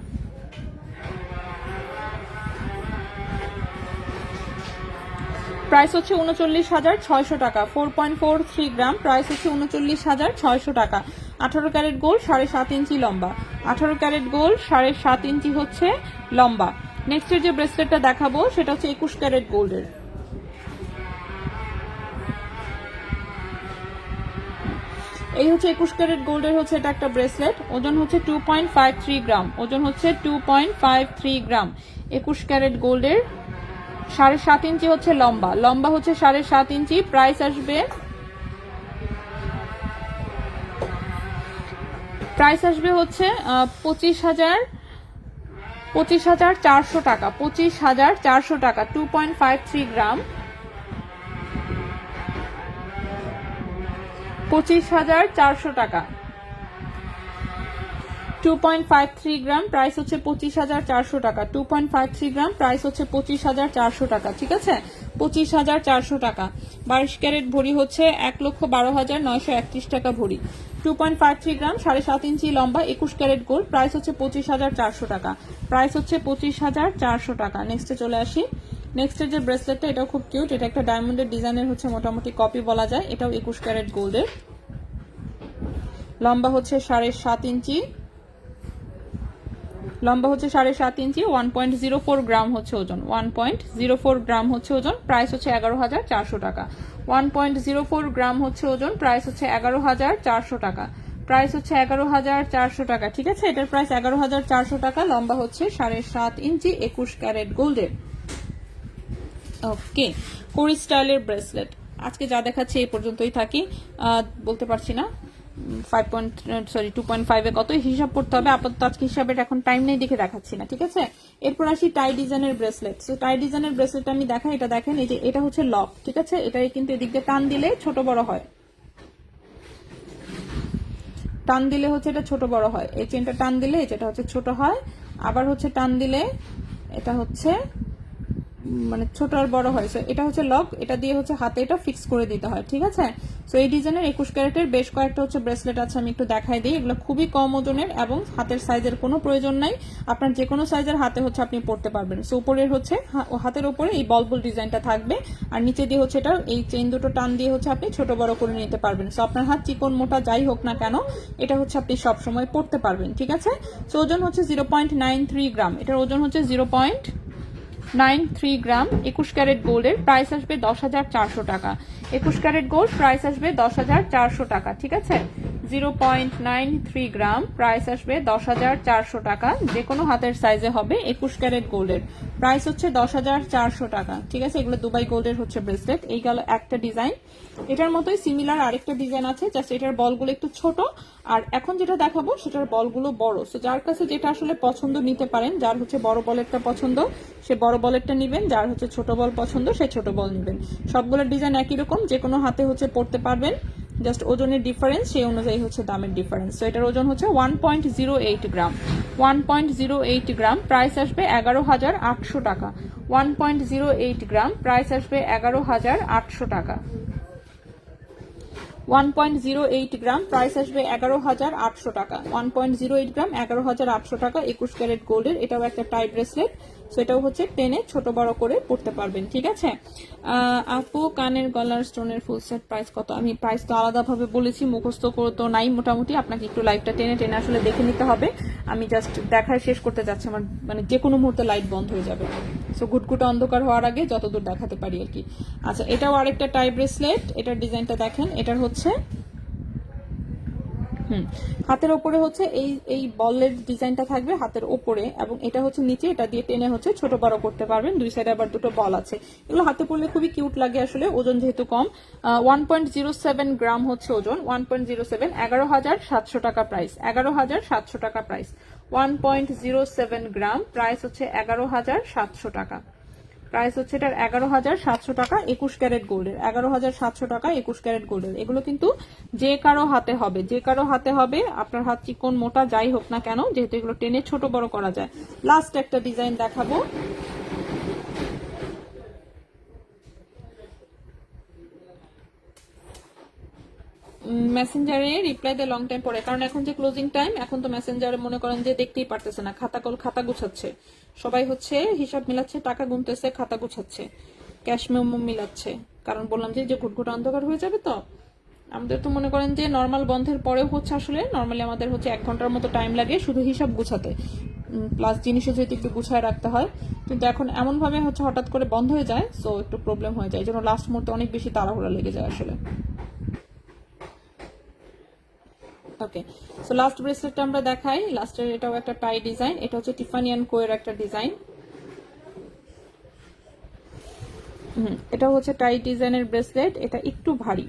প্রাইস হচ্ছে 39,600 টাকা। 4.43 গ্রাম, প্রাইস হচ্ছে 39,600 টাকা। 18 ক্যারেট গোল্ড, 7.5 ইঞ্চি লম্বা। 18 ক্যারেট গোল্ড, 7.5 ইঞ্চি হচ্ছে লম্বা। নেক্সটের যে ব্রেসলেটটা দেখাবো সেটা হচ্ছে 21 ক্যারেট গোল্ডের। এই হচ্ছে 21 ক্যারেট গোল্ডের হচ্ছে এটা একটা ব্রেসলেট, ওজন হচ্ছে 2.53 গ্রাম, ওজন হচ্ছে 2.53 গ্রাম। 21 ক্যারেট গোল্ডের, 7.5 ইঞ্চি হচ্ছে লম্বা, লম্বা হচ্ছে 7.5 ইঞ্চি। প্রাইস আসবে 25,400 টাকা, 25,400 টাকা। 2.53 গ্রাম, 25,400 টাকা। 2.53 গ্রাম, প্রাইস হচ্ছে 25,400 টাকা। 2.53 গ্রাম, প্রাইস হচ্ছে 25,400 টাকা, ঠিক আছে। 25,400 টাকা। 22 ক্যারেট ভরি হচ্ছে 1,12,931 টাকা ভরি। 2.53 গ্রাম, 7.5 ইঞ্চি লম্বা, 21 ক্যারেট গোল্ড, প্রাইস হচ্ছে 25,400 টাকা, প্রাইস হচ্ছে 25,400 টাকা। নেক্সটে চলে আসি। নেক্সটের যে ব্রেসলেটটা, এটাও খুব কিউট, এটা একটা ডায়মন্ডের ডিজাইনের হচ্ছে মোটামুটি কপি বলা যায়। এটাও 21 ক্যারেট গোল্ডের, লম্বা হচ্ছে 7.5 ইঞ্চি, লম্বা হচ্ছে 7.5 ইঞ্চি। 1.04 গ্রাম হচ্ছে ওজন, 1.04 গ্রাম হচ্ছে ওজন। প্রাইস হচ্ছে 11,400 টাকা। 1.04 গ্রাম হচ্ছে ওজন, প্রাইস হচ্ছে 11,400 টাকা, প্রাইস হচ্ছে 11,400 টাকা, ঠিক আছে। এটার প্রাইস 11,400 টাকা, লম্বা হচ্ছে 7.5 ইঞ্চি, 21 ক্যারেট গোল্ডের। ওকে, কোরি স্টাইলের ব্রেসলেট। আজকে যা দেখাচ্ছে এই পর্যন্তই থাকি, বলতে পারছি না 2.5 কত হিসাব করতে হবে, আপাতত আজকে হিসাবের এখন টাইম নেই দেখে দেখাচ্ছি না, ঠিক আছে। এরপর আসি টাই ডিজাইনের ব্রেসলেট। তো টাই ডিজাইনের ব্রেসলেট আমি দেখাই, এটা দেখেন, এই যে এটা হচ্ছে লক, ঠিক আছে। এটাই কিন্তু এদিক দিয়ে টান দিলে ছোট বড় হয়, টান দিলে হচ্ছে এটা ছোট বড় হয়। এই চেনটা টান দিলে যেটা হচ্ছে ছোট হয়, আবার হচ্ছে টান দিলে এটা হচ্ছে মানে ছোট আর বড় হয়। সো এটা হচ্ছে লক, এটা দিয়ে হচ্ছে হাতে এটা ফিক্স করে দিতে হয়, ঠিক আছে। সো এই ডিজাইনের 21 ক্যারেটের বেশ কয়েকটা হচ্ছে ব্রেসলেট আছে, আমি একটু দেখাই দিই। এগুলো খুবই কম ওজনের এবং হাতের সাইজের কোনো প্রয়োজন নাই, আপনার যে কোনো সাইজের হাতে হচ্ছে আপনি পরতে পারবেন। সো উপরের হচ্ছে হাতের উপরে এই বল বল ডিজাইনটা থাকবে, আর নিচে দিয়ে হচ্ছে এটা এই চেইন দুটো টান দিয়ে হচ্ছে আপনি ছোট বড় করে নিতে পারবেন। সো আপনার হাত চিকন মোটা যাই হোক না কেন, এটা হচ্ছে আপনি সব সময় পরতে পারবেন, ঠিক আছে। সো ওজন হচ্ছে 0.93 গ্রাম, এটার ওজন হচ্ছে 0.93 গ্রাম। 21 ক্যারেট গোল্ডের, প্রাইস আসবে 10,400 টাকা। 21 ক্যারেট গোল্ড, প্রাইস আসবে 10,400 টাকা, ঠিক আছে। 0.93 গ্রাম, প্রাইস আসবে 10,400 টাকা। যে কোনো হাতের সাইজে হবে, 21 ক্যারেট গোল্ডের, প্রাইস হচ্ছে 10,400 টাকা। ঠিক আছে, এগুলো দুবাই গোল্ডের হচ্ছে ব্রেসলেট। এই গেল একটা ডিজাইন। এটার মতোই সিমিলার আরেকটা ডিজাইন আছে, জাস্ট এটার বলগুলো একটু ছোট, আর এখন যেটা দেখাবো সেটার বলগুলো বড়। সো যার কাছে যেটা আসলে পছন্দ নিতে পারেন, যার হচ্ছে বড় বলেরটা পছন্দ সে বড় বলেরটা নিবেন, যার হচ্ছে ছোট বল পছন্দ সে ছোট বল নিবেন। সবগুলোর ডিজাইন একই রকম, যে কোনো হাতে হচ্ছে পড়তে পারবেন, জাস্ট ওজনের ডিফারেন্স, সেই অনুযায়ী হচ্ছে দামের ডিফারেন্স। তো এটার ওজন হচ্ছে 1.08 গ্রাম, 1.08 গ্রাম, প্রাইস আসবে 11,800 টাকা। 1.08 গ্রাম, প্রাইস আসবে 11,800 টাকা। 1.08 গ্রাম, প্রাইস আসবে 11,800 টাকা। 1.08 গ্রাম, 11,800 টাকা, 21 ক্যারেট গোল্ডের। এটাও একটা টাই ব্রেসলেট। সো এটাও হচ্ছে টেনে ছোট বড় করে পড়তে পারবেন। ঠিক আছে, আপু কানের গলার স্টোনের ফুল সেট প্রাইস কত? আমি প্রাইস তো আলাদাভাবে বলেছি, মুখস্থ করে তো নাই মোটামুটি, আপনাকে একটু লাইভটা টেনে টেনে আসলে দেখে নিতে হবে। আমি জাস্ট দেখায় শেষ করতে যাচ্ছি, আমার মানে যে কোনো মুহূর্তে লাইট বন্ধ হয়ে যাবে। সো ঘুটঘুটে অন্ধকার হওয়ার আগে যতদূর দেখাতে পারি আর কি। আচ্ছা, এটাও আরেকটা টাই ব্রেসলেট। এটার ডিজাইনটা দেখেন, এটার হচ্ছে হাতের ওপরে হচ্ছে এই বলের ডিজাইনটা থাকবে হাতের ওপরে, এবং এটা হচ্ছে নিচে, এটা দিয়ে টেনে হচ্ছে ছোট বড় করতে পারবেন। দুই সাইডে আবার দুটো বল আছে। এগুলো হাতে পরলে খুবই কিউট লাগে আসলে, ওজন যেহেতু কম। 1.07 গ্রাম হচ্ছে ওজন, 1.07, 11,700 টাকা প্রাইস, 11,700 টাকা প্রাইস। 1.07 গ্রাম, প্রাইস হচ্ছে 11,700 টাকা। প্রাইস হচ্ছে এটার 11,700 টাকা, 21 ক্যারেট গোল্ডের, 11,700 টাকা 21 ক্যারেট গোল্ডের। এগুলো কিন্তু যে কারো হাতে হবে, যে কারো হাতে হবে, আপনার হাত চিকন মোটা যাই হোক না কেন, যেহেতু এগুলো টেনে ছোট বড় করা যায়। লাস্ট একটা ডিজাইন দেখাবো। মেসেঞ্জারে রিপ্লাই দেয় লং টাইম পরে, কারণ এখন যে ক্লোজিং টাইম, এখন তো মেসেঞ্জারে মনে করেন যে দেখতেই পারতেছে না, খাতা গুছাচ্ছে সবাই, হচ্ছে হিসাব মিলাচ্ছে, টাকা গুনতেছে, খাতা গুছাচ্ছে, ক্যাশ মেমো মিলাচ্ছে। কারণ বললাম যে ঘুটঘুট অন্ধকার হয়ে যাবে, তো আমাদের তো মনে করেন যে নর্মাল বন্ধের পরেও হচ্ছে আসলে নর্মালি আমাদের হচ্ছে 1 ঘন্টার মতো টাইম লাগে শুধু হিসাব গুছাতে, প্লাস জিনিসও যেহেতু একটু গুছায় রাখতে হয়। কিন্তু এখন এমন ভাবে হচ্ছে হঠাৎ করে বন্ধ হয়ে যায়, সো একটু প্রবলেম হয়ে যায়, এই জন্য লাস্ট মুহূর্তে অনেক বেশি তাড়াহুড়া লেগে যায় আসলে। ওকে, সো লাস্ট ব্রেসলেটটা আমরা দেখাই। লাস্টের এটাও একটা টাই ডিজাইন, এটা হচ্ছে টিফানি অ্যান্ড কোয়ের একটা ডিজাইন। এটা হচ্ছে টাই ডিজাইনের ব্রেসলেট, এটা একটু ভারী।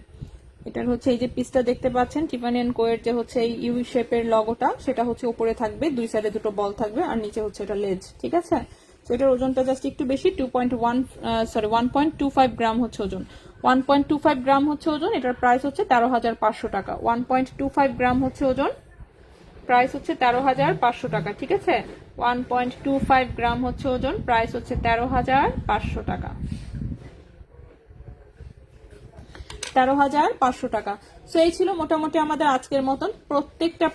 এটার হচ্ছে এই যে পিসটা দেখতে পাচ্ছেন, টিফানি অ্যান্ড কোয়ের যে হচ্ছে এই ইউ শেপের লগোটা, সেটা হচ্ছে উপরে থাকবে, দুই সাইডে দুটো বল থাকবে, আর নিচে হচ্ছে এটা লেজ। ঠিক আছে, তো এটার ওজনটা জাস্ট একটু বেশি, 1.25 গ্রাম হচ্ছে ওজন, 1.25 গ্রাম হচ্ছে ওজন। এটার প্রাইস হচ্ছে 13,500 টাকা। 1.25 গ্রাম হচ্ছে ওজন, প্রাইস হচ্ছে 13,500 টাকা। ঠিক আছে, 1.25 গ্রাম হচ্ছে ওজন, প্রাইস হচ্ছে 13,500 টাকা, 13,500 টাকা। সো এই ছিল মোটামুটি আমাদের আজকের মতন। প্রত্যেকটা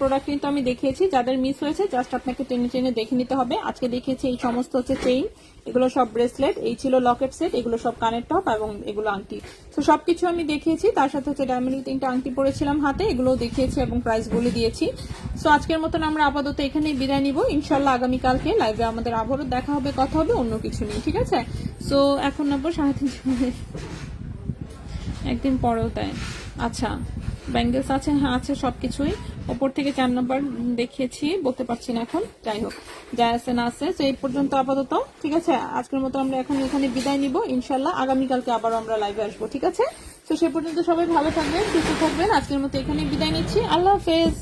প্রোডাক্ট কিন্তু আমি দেখিয়েছি, যাদের মিস হয়েছে জাস্ট আপনাকে টেনে টেনে দেখে নিতে হবে। আজকে দেখিয়েছি এই সমস্ত হচ্ছে চেইন, এগুলো সব ব্রেসলেট, এই ছিল লকেট সেট, এগুলো সব কানের টপ, এবং এগুলো আংটি। তো সবকিছু আমি দেখিয়েছি, তার সাথে হচ্ছে ডায়মন্ডের 3টা আংটি পরেছিলাম হাতে, এগুলো দেখিয়েছি এবং প্রাইস বলে দিয়েছি। সো আজকের মতন আমরা আপাতত এখানেই বিদায় নিব। ইনশাল্লাহ আগামীকালকে লাইভে আমাদের আবারও দেখা হবে, কথা হবে অন্য কিছু নিয়ে। ঠিক আছে, সো এখন নেবো 3:30, একদিন পরেও তাই। আচ্ছা, ব্যাঙ্গেলস আছে, হ্যাঁ আছে সবকিছুই। ওপর থেকে 4 নম্বর দেখিয়েছি, বলতে পারছি না এখন, যাই হোক যা আছে না আছে। তো এই পর্যন্ত আপাতত। ঠিক আছে, আজকের মতো আমরা এখন এখানে বিদায় নিব। ইনশাল্লাহ আগামীকালকে আবারও আমরা লাইভে আসবো। ঠিক আছে, তো সে পর্যন্ত সবাই ভালো থাকবেন, সুস্থ থাকবেন। আজকের মতো এখানে বিদায় নিচ্ছি, আল্লাহ হাফেজ।